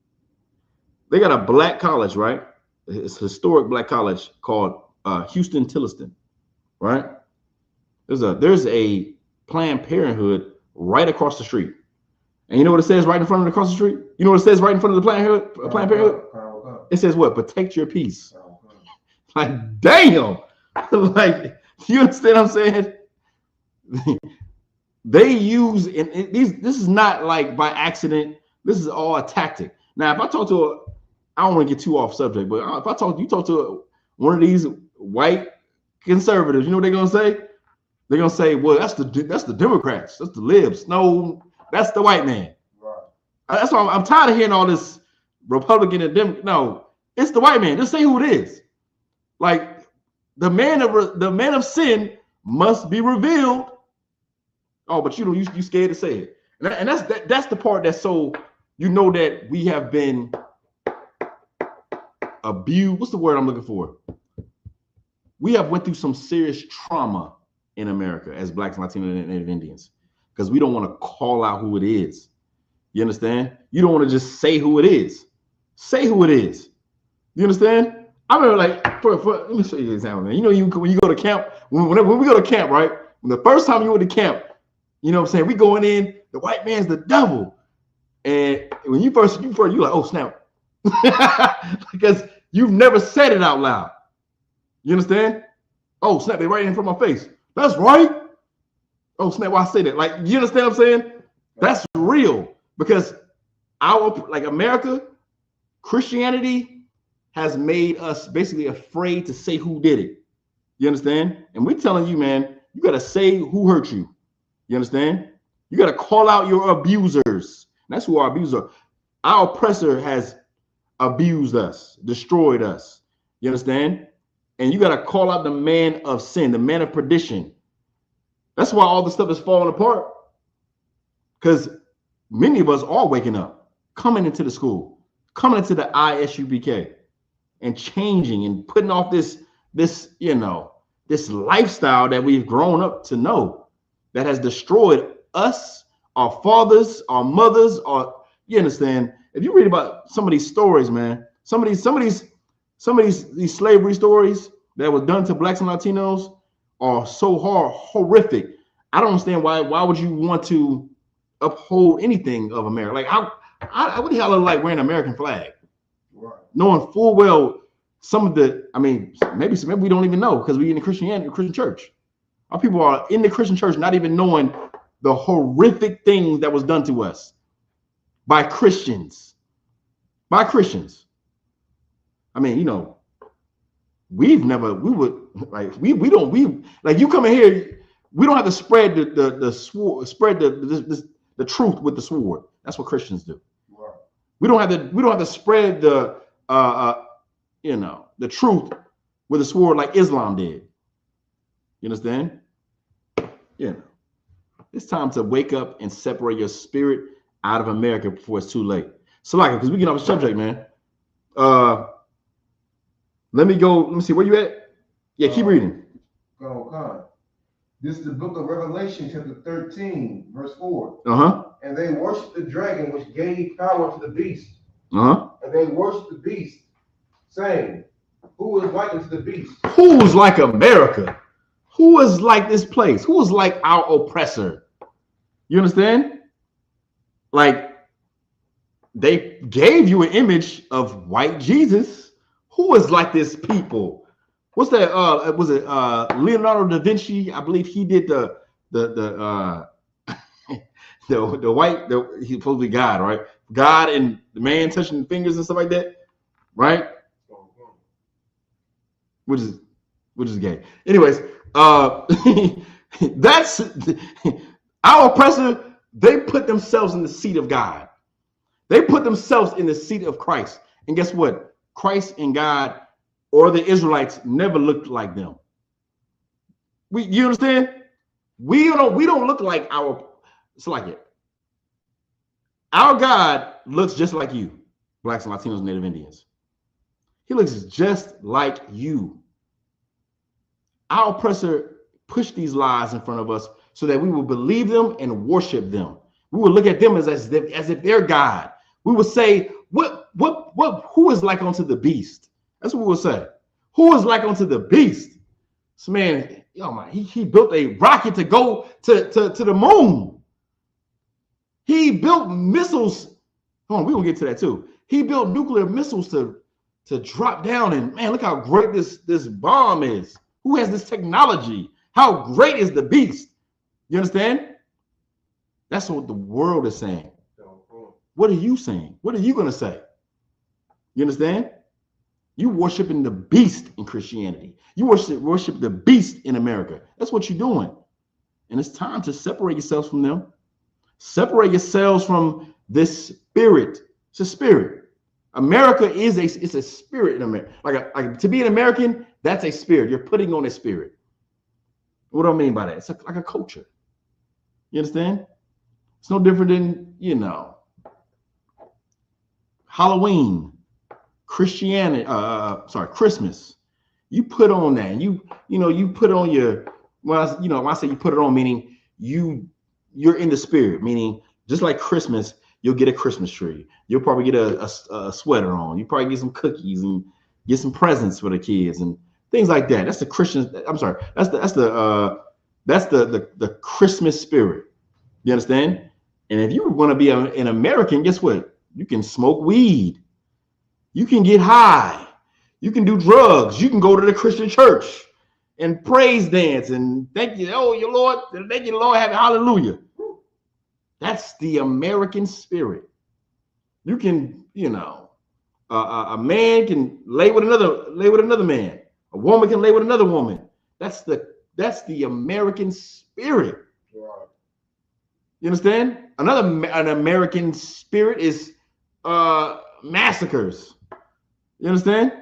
They got a black college, right? It's a historic black college called Houston Tilliston, right? There's a Planned Parenthood right across the street. And you know what it says right in front of it across the street? You know what it says right in front of the Planned Parenthood? It says what? Protect your peace. Like, damn. Like, you understand what I'm saying? They use, and this is not like by accident. This is all a tactic. Now, if I talk to I don't want to get too off subject, but if you talk to one of these white conservatives, you know what they're gonna say? They're gonna say, "Well, that's the Democrats, that's the libs." No, that's the white man. Right. That's why I'm tired of hearing all this Republican and Democrat. No, it's the white man. Just say who it is. Like the man of sin must be revealed. Oh, but you scared to say it, and that's the part that's so that we have been abused. What's the word I'm looking for? We have went through some serious trauma in America as Blacks, Latinos, and Native Indians because we don't want to call out who it is. You understand? You don't want to just say who it is. Say who it is. You understand? I remember, like, let me show you an example, man. When you go to camp, when we go to camp, right? When the first time you went to camp, you know what I'm saying? We going in, the white man's the devil. And when you first, you're like, oh, snap. Because you've never said it out loud. You understand? Oh, snap, they right in front of my face. That's right. Oh, snap, why I say that? Like, you understand what I'm saying? That's real. Because America, Christianity has made us basically afraid to say who did it. You understand? And we're telling you, man, you got to say who hurt you. You understand? You got to call out your abusers. That's who our abusers are. Our oppressor has abused us, destroyed us. You understand? And you got to call out the man of sin, the man of perdition. That's why all the stuff is falling apart. Because many of us are waking up, coming into the school, coming into the Isupk, and changing and putting off this lifestyle that we've grown up to know that has destroyed us, our fathers, our mothers, you understand? If you read about some of these stories, man, some of these slavery stories that were done to Blacks and Latinos are so horrific. I don't understand why would you want to uphold anything of America? Like, what the hell is like wearing an American flag? Right. Knowing full well some of the, maybe we don't even know because we in the Christian church. Our people are in the Christian church not even knowing the horrific things that was done to us by Christians. By Christians. We come in here, we don't have to spread the truth with the sword. That's what Christians do. Right. We don't have to spread the truth with a sword like Islam did. You understand? Yeah. It's time to wake up and separate your spirit out of America before it's too late. So, because we get off the subject, man. Let me see, where you at? Yeah, keep reading. This is the book of Revelation, chapter 13, verse 4. Uh-huh. And they worshiped the dragon, which gave power to the beast. Uh-huh. And they worshiped the beast, saying, who is like unto the beast? Who's like America? Who is like this place? Who is like our oppressor? You understand? Like, they gave you an image of white Jesus. Who is like this people? What's that? Was it Leonardo da Vinci? I believe he did the white. He's supposed to be God, right? God and the man touching fingers and stuff like that, right? Which is gay. Anyways, that's our oppressor. They put themselves in the seat of God. They put themselves in the seat of Christ. And guess what? Christ and God or the Israelites never looked like them. You understand? We don't look like our God looks just like you, Blacks, Latinos, Native Indians. He looks just like you. Our oppressor pushed these lies in front of us so that we will believe them and worship them. We will look at them as if they're God. We will say, who is like unto the beast? That's what we will say. Who is like unto the beast? This man, he built a rocket to go to the moon. He built missiles. Hold on, we're gonna get to that too. He built nuclear missiles to drop down, and man, look how great this bomb is. Who has this technology? How great is the beast? You understand? That's what the world is saying. What are you saying? What are you gonna say? You understand? You worshiping the beast in Christianity. You worship the beast in America. That's what you're doing. And it's time to separate yourselves from them. Separate yourselves from this spirit. It's a spirit. America is a spirit in America. Like to be an American, that's a spirit. You're putting on a spirit. What do I mean by that? It's like a culture. You understand? It's no different than, Halloween. Christianity, Christmas. You put on that, and you put on your, when I say you put it on, meaning you're in the spirit, meaning just like Christmas, you'll get a Christmas tree. You'll probably get a sweater on. You probably get some cookies and get some presents for the kids and things like that. That's the Christian. I'm sorry. That's the Christmas spirit. You understand? And if you want to be an American, guess what? You can smoke weed. You can get high. You can do drugs. You can go to the Christian church and praise dance and thank you. Oh, your Lord, thank you, Lord, have hallelujah. That's the American spirit. You can, a man can lay with another man. A woman can lay with another woman. That's the American spirit. Wow. You understand? An American spirit is massacres. You understand?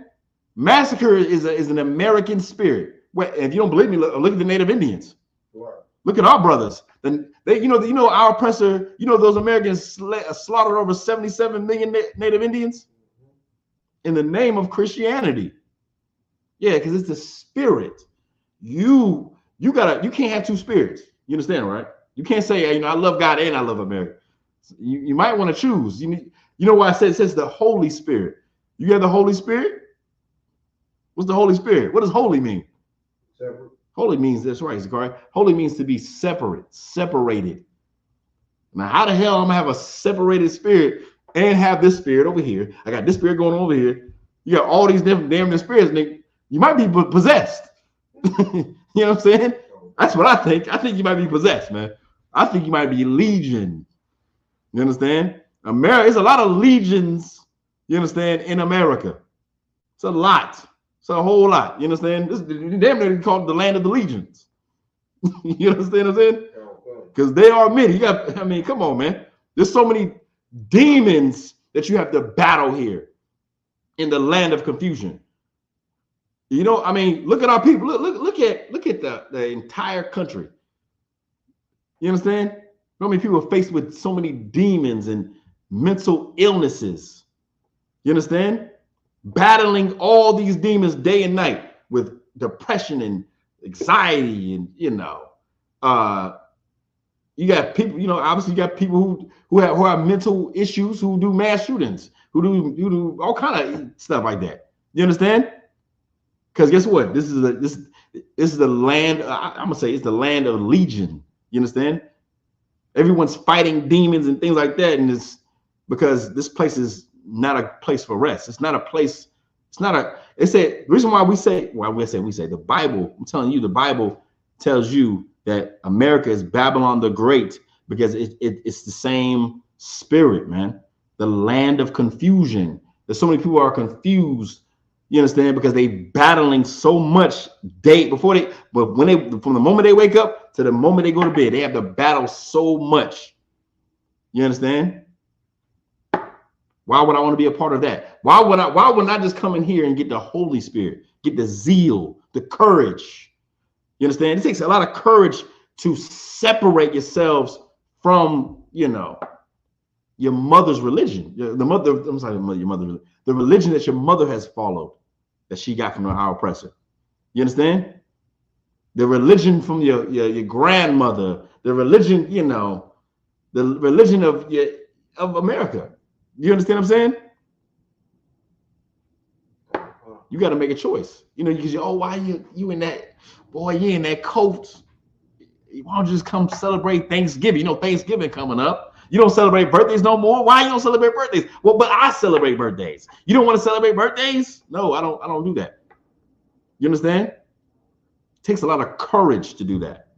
Massacre is an American spirit. If you don't believe me, look at the Native Indians. Wow. Look at our brothers. Our oppressor. Those Americans slaughtered over 77 million Native Indians in the name of Christianity. Yeah, because it's the spirit. You can't have two spirits. You understand, right? You can't say, I love God and I love America. You might want to choose. You know why it says the Holy Spirit. You have the Holy Spirit? What's the Holy Spirit? What does holy mean? Separate. Holy means, that's right, Zachariah. Holy means to be separated. Now, how the hell am I have a separated spirit and have this spirit over here? I got this spirit going over here. You got all these damn spirits, Nick. You might be possessed. You know what I'm saying? That's what I think. I think you might be possessed, man. I think you might be legion. You understand? America, it's a lot of legions. You understand? In America, it's a lot. It's a whole lot. You understand? This damn near called the land of the legions. You understand what I'm saying? Because they are many. Come on, man. There's so many demons that you have to battle here in the land of confusion. Look at our people. Look at the entire country. You understand? How many people are faced with so many demons and mental illnesses? You understand? Battling all these demons day and night with depression and anxiety, and you got people. Obviously, you got people who have mental issues, who do mass shootings, who do all kind of stuff like that. You understand? Because guess what? This is the land. I'm gonna say it's the land of legion. You understand? Everyone's fighting demons and things like that, and it's because this place is not a place for rest. It's not a place. It's the reason why we say the Bible. I'm telling you, the Bible tells you that America is Babylon the Great because it's the same spirit, man. The land of confusion. There's so many people are confused. You understand? Because they battling so much from the moment they wake up to the moment they go to bed, they have to battle so much. You understand? Why would I want to be a part of that? Why would I just come in here and get the Holy Spirit, get the zeal, the courage? You understand? It takes a lot of courage to separate yourselves from, your mother's religion. The religion that your mother has followed, that she got from our oppressor. You understand? the religion from your grandmother, the religion, you know, the religion of America. You understand what I'm saying? You got to make a choice. You know, because why you in that, boy, you in that coat. Why don't you just come celebrate Thanksgiving? You know, Thanksgiving coming up. You don't celebrate birthdays no more. Why you don't celebrate birthdays? Well, but I celebrate birthdays. You don't want to celebrate birthdays? No, I don't do that. You understand? It takes a lot of courage to do that.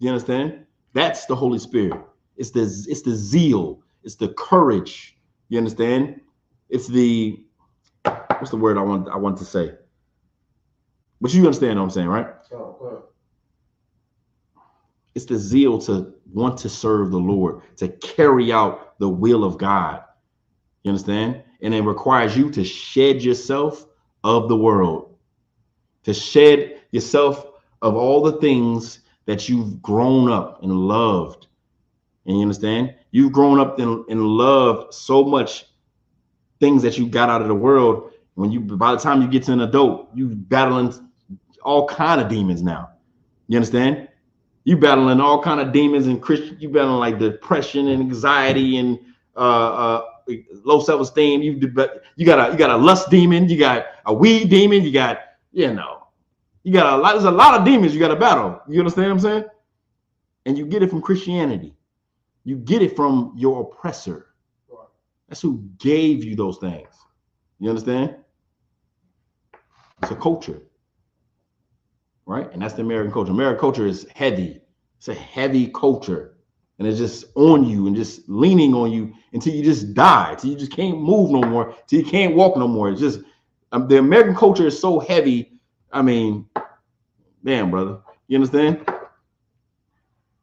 You understand? That's the Holy Spirit. It's the zeal. It's the courage. You understand? It's the, what's the word I want to say? But you understand what I'm saying, right? It's the zeal to want to serve the Lord, to carry out the will of God. You understand? And it requires you to shed yourself of the world, to shed yourself of all the things that you've grown up and loved. And you understand? You've grown up and loved so much things that you got out of the world. By the time you get to an adult, you battling all kind of demons now. You understand? You battling all kind of demons and Christian. You battling like depression and anxiety and low self-esteem. You got a lust demon. You got a weed demon. You got, you know, there's a lot of demons you got to battle. You understand what I'm saying? And you get it from Christianity. You get it from your oppressor. That's who gave you those things. You understand? It's a culture. Right? And that's the American culture. American culture is heavy. It's a heavy culture. And it's just on you and just leaning on you until you just die, till you just can't move no more, till you can't walk no more. It's just, the American culture is so heavy. I mean, damn, brother. You understand?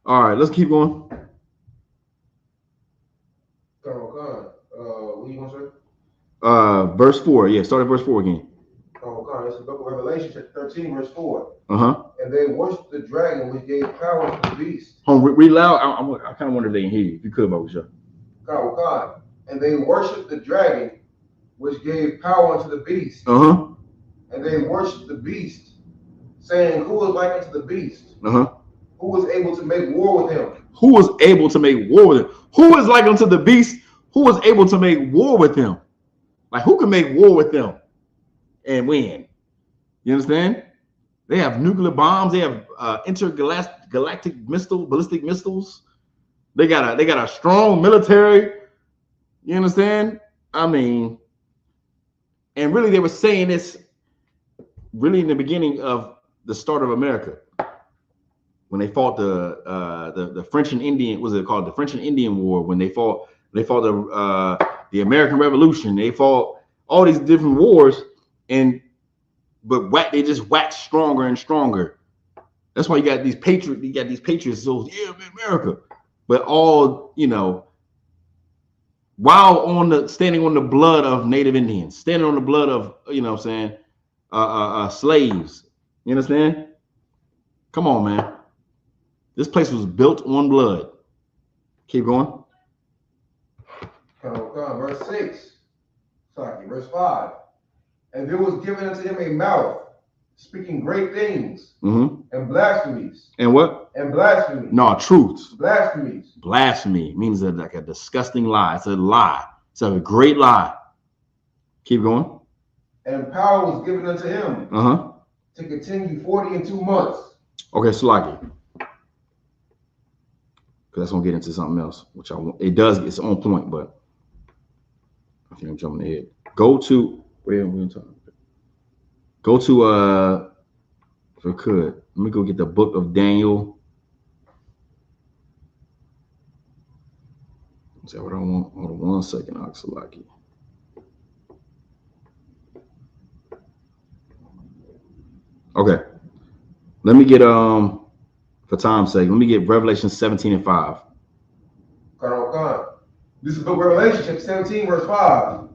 All right, let's keep going. What do you want to say? Verse 4. Yeah, start at verse 4 again. It's the book of Revelation, chapter 13, verse 4. And they worshiped the dragon, which gave power to the beast. Read loud. I kind of wonder if they can hear you. If you could, Babusha. And they worshiped the dragon, which gave power unto the beast. And they worshiped the beast, saying, who is like unto the beast? Who was able to make war with him? Who was able to make war with him? Who is like unto the beast? Who was able to make war with him? Like, who can make war with them and win? You understand? They have nuclear bombs. They have intergalactic ballistic missiles. They got a strong military. You understand? I mean, and really they were saying this really in the beginning of the start of America, when they fought the French and Indian, was it called the French and Indian War? When they fought the American Revolution. They fought all these different wars, but they just waxed stronger and stronger. That's why you got these patriots. So yeah, America, but all, you know, while standing on the blood of Native Indians, standing on the blood of, you know what I'm saying, slaves. You understand? Come on, man. This place was built on blood. Keep going. Verse 6. Verse 5. And there was given unto him a mouth, speaking great things, and blasphemies. And what? And blasphemies. No, truths. Blasphemies. Blasphemy means like a disgusting lie. It's a lie. It's a great lie. Keep going. And power was given unto him to continue 40 and 2 months. Okay, Slaki. Because that's gonna get into something else, which I want. It does. It's on point, but I think I'm jumping ahead. Go to where we're talking. Go to if I could, let me go get the book of Daniel. Is that what I want? Hold on 1 second, Oxalaki. Okay. Let me get for time's sake, let me get Revelation 17 and 5. This is the book of Revelation, chapter 17, verse 5.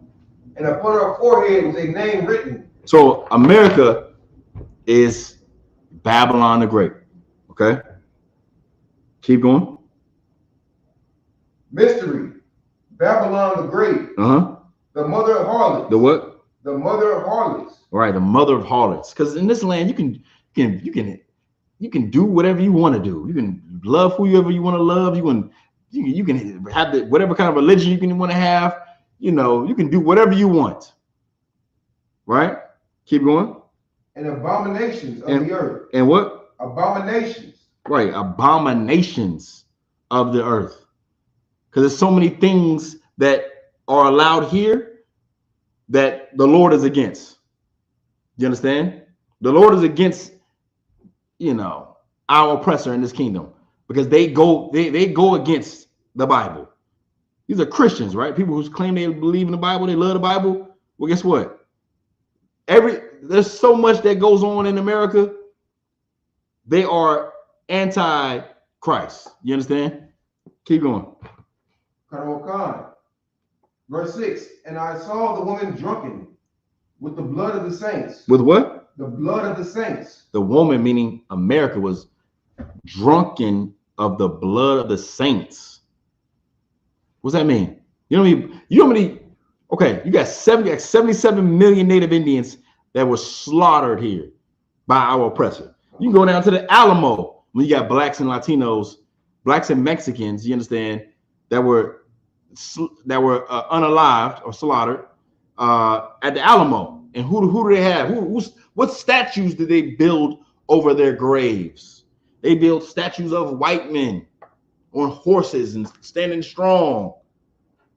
And upon her forehead was a name written. So America is Babylon the Great. Okay. Keep going. Mystery. Babylon the Great. The mother of harlots. The what? The mother of harlots. All right, the mother of harlots. Because in this land, you can do whatever you want to do. You can love whoever you want to love. You can have whatever kind of religion you can want to have. You know, you can do whatever you want. Right? Keep going. And abominations of the earth. And what? Abominations. Right, abominations of the earth. Because there's so many things that are allowed here that the Lord is against. You understand? The Lord is against, you know, our oppressor in this kingdom, because they go against the Bible. These are Christians, right? People who claim they believe in the Bible, they love the Bible. Well, guess what? There's so much that goes on in America. They are anti-Christ. You understand? Keep going. Verse 6, and I saw the woman drunken with the blood of the saints. With what? The blood of the saints. The woman, meaning America, was drunken of the blood of the saints. What's that mean? You know how many? Okay, you got 77 million Native Indians that were slaughtered here by our oppressor. You can go down to the Alamo when you got blacks and Latinos, blacks and Mexicans. You understand, that were unalived or slaughtered at the Alamo. And who do they have? What statues did they build over their graves? They built statues of white men on horses and standing strong.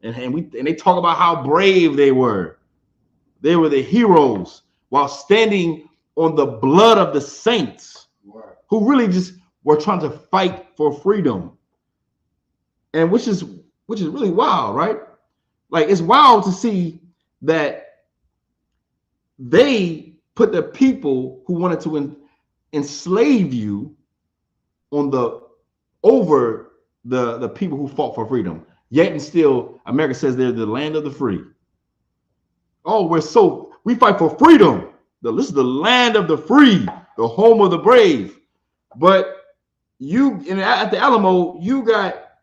And they talk about how brave they were. They were the heroes while standing on the blood of the saints, who really just were trying to fight for freedom. And which is really wild, right? Like, it's wild to see that they put the people who wanted to enslave you over the people who fought for freedom. Yet and still, America says they're the land of the free. Oh, we fight for freedom. This is the land of the free, the home of the brave. But at the Alamo, you got,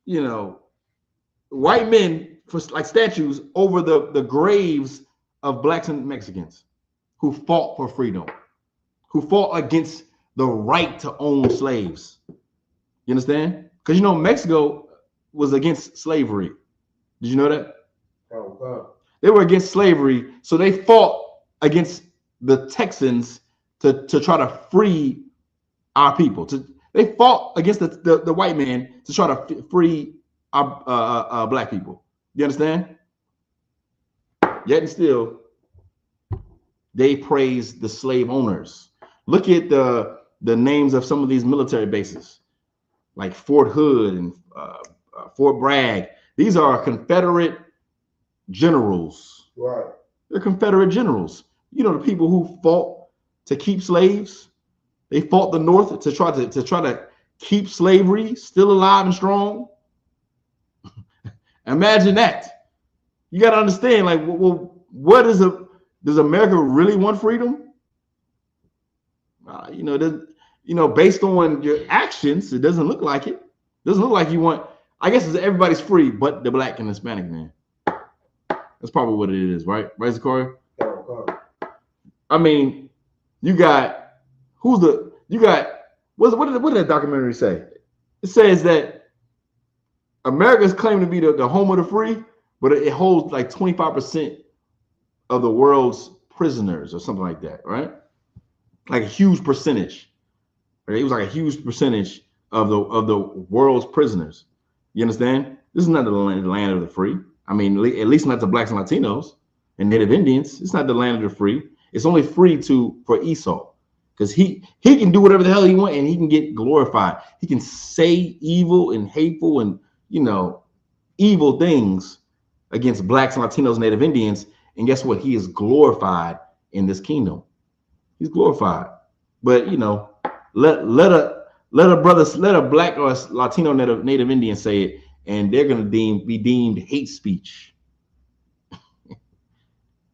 you know, white men for like statues over the graves of blacks and Mexicans who fought for freedom, who fought against the right to own slaves. You understand? Because, you know, Mexico was against slavery. Did you know that? They were against slavery, so they fought against the Texans to try to free our people. They fought against the white man to try to free our black people. You understand? Yet and still, they praise the slave owners. Look at the names of some of these military bases, like Fort Hood and Fort Bragg. These are Confederate generals. Right. They're Confederate generals. You know, the people who fought to keep slaves. They fought the North to try to keep slavery still alive and strong. Imagine that. You got to understand, like, well, does America really want freedom? Based on your actions, it doesn't look like it. It doesn't look like you want. I guess everybody's free, but the black and Hispanic man. That's probably what it is, right? Right, Zachary? I mean, what did that documentary say? It says that America's claim to be the home of the free, but it holds like 25% of the world's prisoners or something like that, right? Like a huge percentage. Right? It was like a huge percentage of the world's prisoners. You understand? This is not the land of the free. I mean, at least not the blacks and Latinos and Native Indians. It's not the land of the free. It's only free for Esau, because he can do whatever the hell he wants and he can get glorified. He can say evil and hateful and, you know, evil things against blacks and Latinos and Native Indians. And guess what? He is glorified in this kingdom. He's glorified. But, you know, let a black or Latino Native Indian say it, and they're going to be deemed hate speech.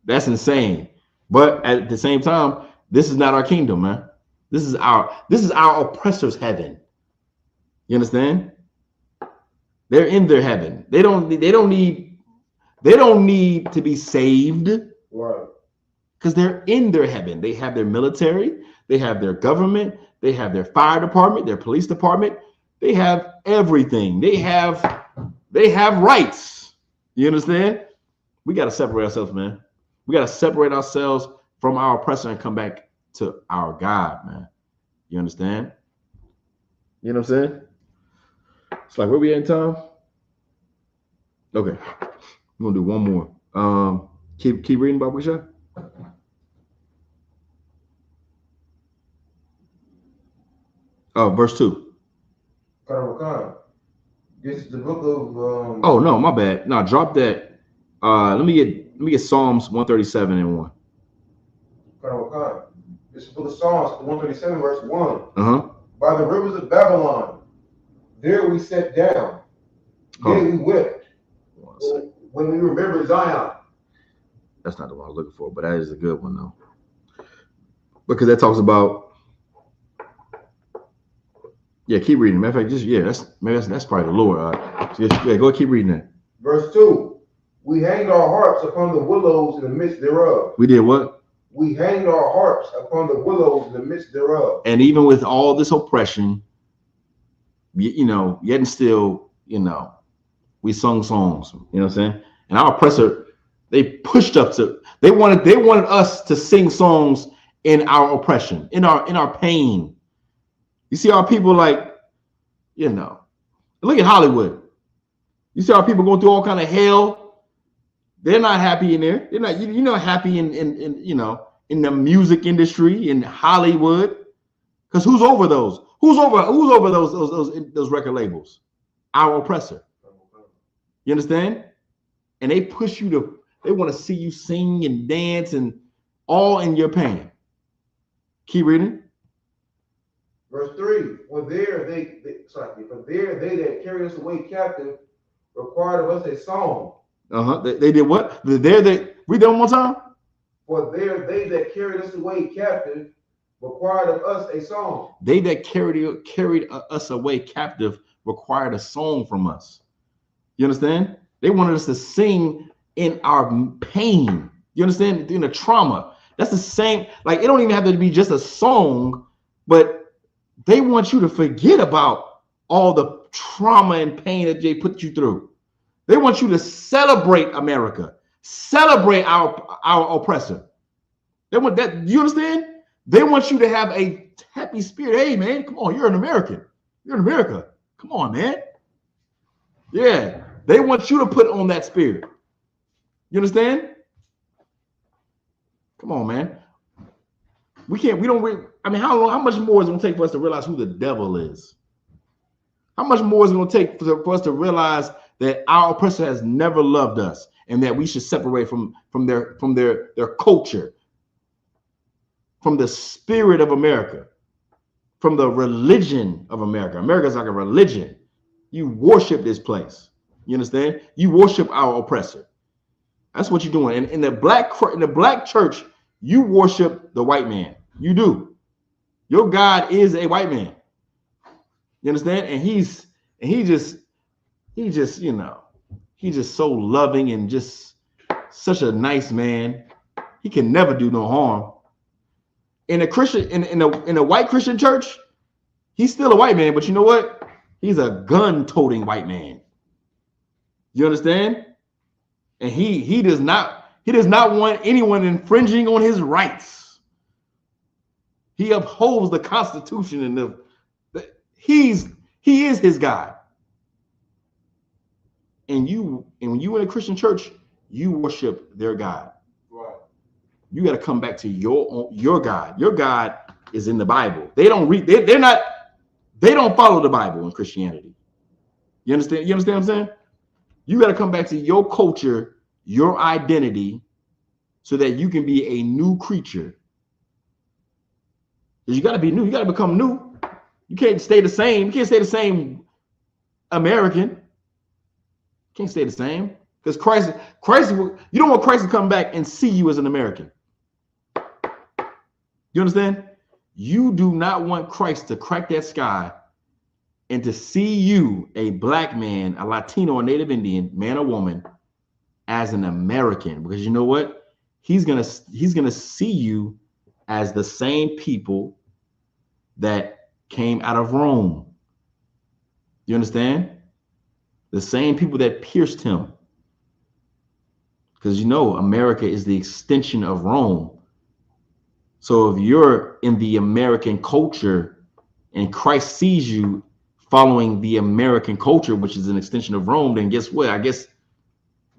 That's insane. But at the same time, this is not our kingdom, man. This is our oppressor's heaven. You understand? They're in their heaven. They don't need to be saved. Right. Because they're in their heaven. They have their military. They have their government. They have their fire department, their police department. They have everything. They have rights. You understand? We got to separate ourselves, man. We got to separate ourselves from our oppressor and come back to our God, man. You understand? You know what I'm saying? It's like, where we at in time? Okay. We're gonna do one more. Keep reading, Bob Wisha. Oh, verse 2. This is the book of Oh no, my bad. No, drop that. Let me get Psalms 137 and 1. This is the book of Psalms 137, verse 1. Uh-huh. By the rivers of Babylon, there we sat down. There we wept. When we remember Zion. That's not the one I was looking for, but that is a good one though. Because that talks about, yeah, keep reading. Matter of fact, that's probably the Lord. Go ahead, keep reading that. Verse 2. We hanged our harps upon the willows in the midst thereof. We did what? We hanged our harps upon the willows in the midst thereof. And even with all this oppression, yet and still, we sung songs. You know what I'm saying? And our oppressor, they pushed up to. They wanted us to sing songs in our oppression, in our pain. You see our people look at Hollywood. You see our people going through all kind of hell. They're not happy in there. They're not. You're not happy in the music industry in Hollywood, because who's over those? Who's over those record labels? Our oppressor. You understand? And they push you to. They want to see you sing and dance and all in your pain. Keep reading. Verse 3. For there they that carry us away captive required of us a song. They did what? Read that one more time. For there they that carried us away captive required of us a song. They that carried us away captive required a song from us. You understand? They wanted us to sing in our pain. You understand? In the trauma. That's the same. Like, it don't even have to be just a song, but they want you to forget about all the trauma and pain that they put you through. They want you to celebrate America, celebrate our oppressor. They want that. You understand? They want you to have a happy spirit. Hey, man, come on, you're an American. You're in America. Come on, man. Yeah, they want you to put on that spirit. You understand? Come on, man. How much more is it going to take for us to realize who the devil is? How much more is it going to take for us to realize that our oppressor has never loved us and that we should separate from their culture, from the spirit of America, from the religion of America? America's like a religion. You worship this place. You understand? You worship our oppressor. That's what you're doing. And in the black church, you worship the white man. You do. Your God is a white man. You understand? And he's just so loving and just such a nice man. He can never do no harm. In a Christian, in a white Christian church, he's still a white man, but you know what? He's a gun-toting white man. You understand? And he does not want anyone infringing on his rights. He upholds the Constitution and he is his God. And when you in a Christian church, you worship their God. Right. You got to come back to your God. Your God is in the Bible. They don't follow the Bible in Christianity. You understand? You understand what I'm saying? You got to come back to your culture, your identity, so that you can be a new creature. Because you got to be new. You got to become new. You can't stay the same. You can't stay the same American. You can't stay the same. Because Christ, you don't want Christ to come back and see you as an American. You understand? You do not want Christ to crack that sky and to see you, a black man, a Latino or Native Indian, man or woman, as an American. Because you know what? He's gonna see you as the same people that came out of Rome. You understand? The same people that pierced him. Because you know, America is the extension of Rome. So if you're in the American culture and Christ sees you following the American culture, which is an extension of Rome, then guess what? I guess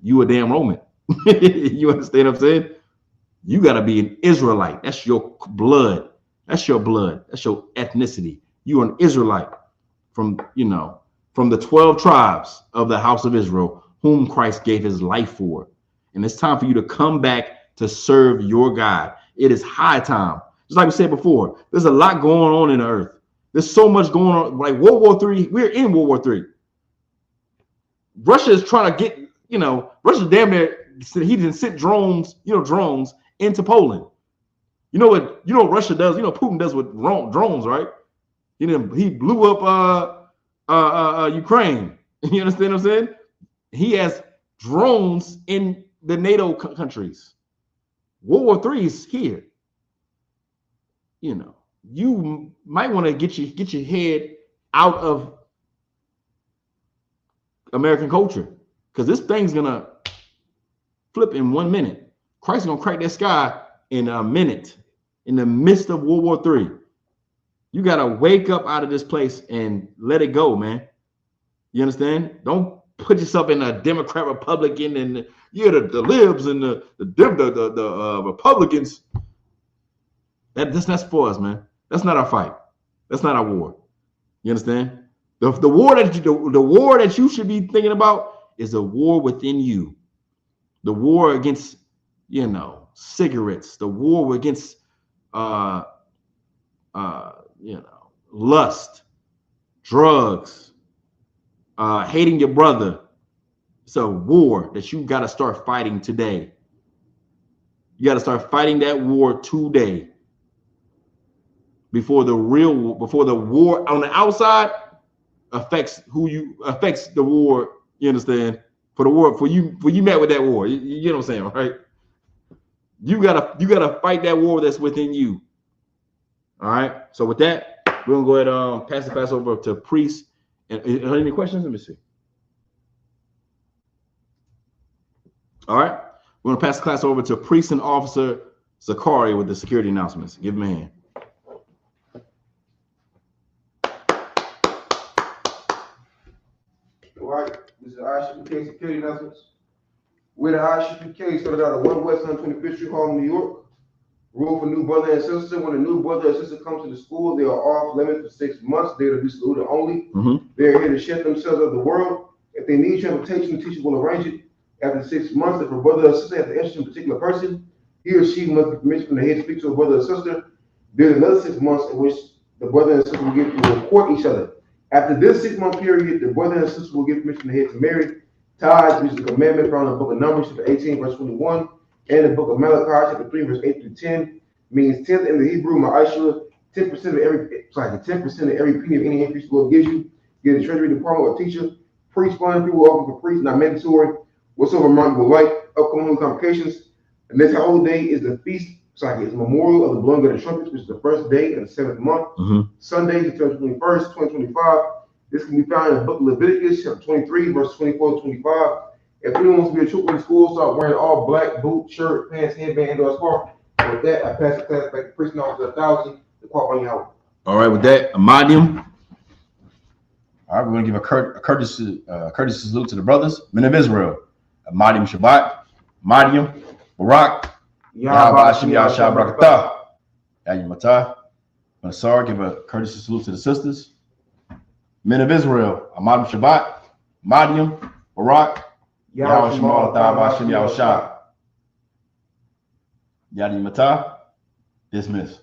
you a damn Roman. You understand what I'm saying? You got to be an Israelite. That's your blood. That's your blood. That's your ethnicity. You are an Israelite from, you know, from the 12 tribes of the house of Israel, whom Christ gave his life for. And it's time for you to come back to serve your God. It is high time. Just like we said before, there's a lot going on in the earth. There's so much going on. Like World War III, we're in World War III. Russia is trying to get, you know, Russia damn near, he didn't send drones, you know, drones into Poland. You know what Russia does? You know, Putin does with drones, right? He blew up Ukraine. You understand what I'm saying? He has drones in the NATO countries. World War III is here. You know, you might want to get your head out of American culture, because this thing's gonna flip in 1 minute. Christ is gonna crack that sky in a minute, in the midst of World War III. You gotta wake up out of this place and let it go, man. You understand? Don't put yourself in a Democrat, Republican, and the libs and the Republicans. That's for us, man. That's not our fight. That's not our war. You understand? The war that you should be thinking about is a war within you. The war against, you know, cigarettes. The war against, you know, lust, drugs, hating your brother. It's a war that you got to start fighting today. You got to start fighting that war today. Before the war on the outside affects the war. You understand? For you met with that war. You know what I'm saying, right? You gotta fight that war that's within you. All right. So with that, we're gonna go ahead and pass over to Priest. And any questions? Let me see. All right. We're gonna pass the class over to Priest and Officer Zakari with the security announcements. Give him a hand. All right, this is Isupk security announcements. We're the Isupk started out at 1 West 125th Street, Harlem, New York. Rule for new brother and sister: when a new brother or sister comes to the school, they are off limits for 6 months. They are to be saluted only. They are here to shed themselves of the world. If they need transportation, the teacher will arrange it. After 6 months, if a brother or sister has an interest in a particular person, he or she must get permission from the head to speak to a brother or sister. There's another 6 months in which the brother and sister will get to report each other. After this 6 month period, the brother and sister will get permission from the head to marry. Tithes, which is a commandment found in the book of Numbers, chapter 18, verse 21, and the book of Malachi, chapter 3, verse 8 through 10, means 10th in the Hebrew, Ma'ashra, 10% of every penny of any increase the Lord gives you. Get a treasury department or teacher. Priest fund, people open for priests, not mandatory. Whatsoever amount you would like. Upcoming holy convocations. The next holiday is the feast. It's a memorial of the blowing of the trumpets, which is the first day of the 7th month. Sunday, September 21st, 2025. This can be found in the book of Leviticus, chapter 23, verse 24 to 25. If anyone wants to be a trooper in school, start wearing all black, boot, shirt, pants, headband, and/or scarf. And with that, I pass the class back to Priest and Officer 1000 to qualify your hour. All right, with that, Amadium. All right, we're gonna give a courtesy salute to the brothers, men of Israel. Amadium Shabbat, Amadium, Barak, Yahweh Hashem Yahshua Barakatah, Yahweh Matah. Nasar, give a courtesy salute to the sisters. Men of Israel, Amadium Shabbat, Amadium, Barak, Yahweh Shemal Atah Hashem Yahshua. Yahweh Matah, dismiss.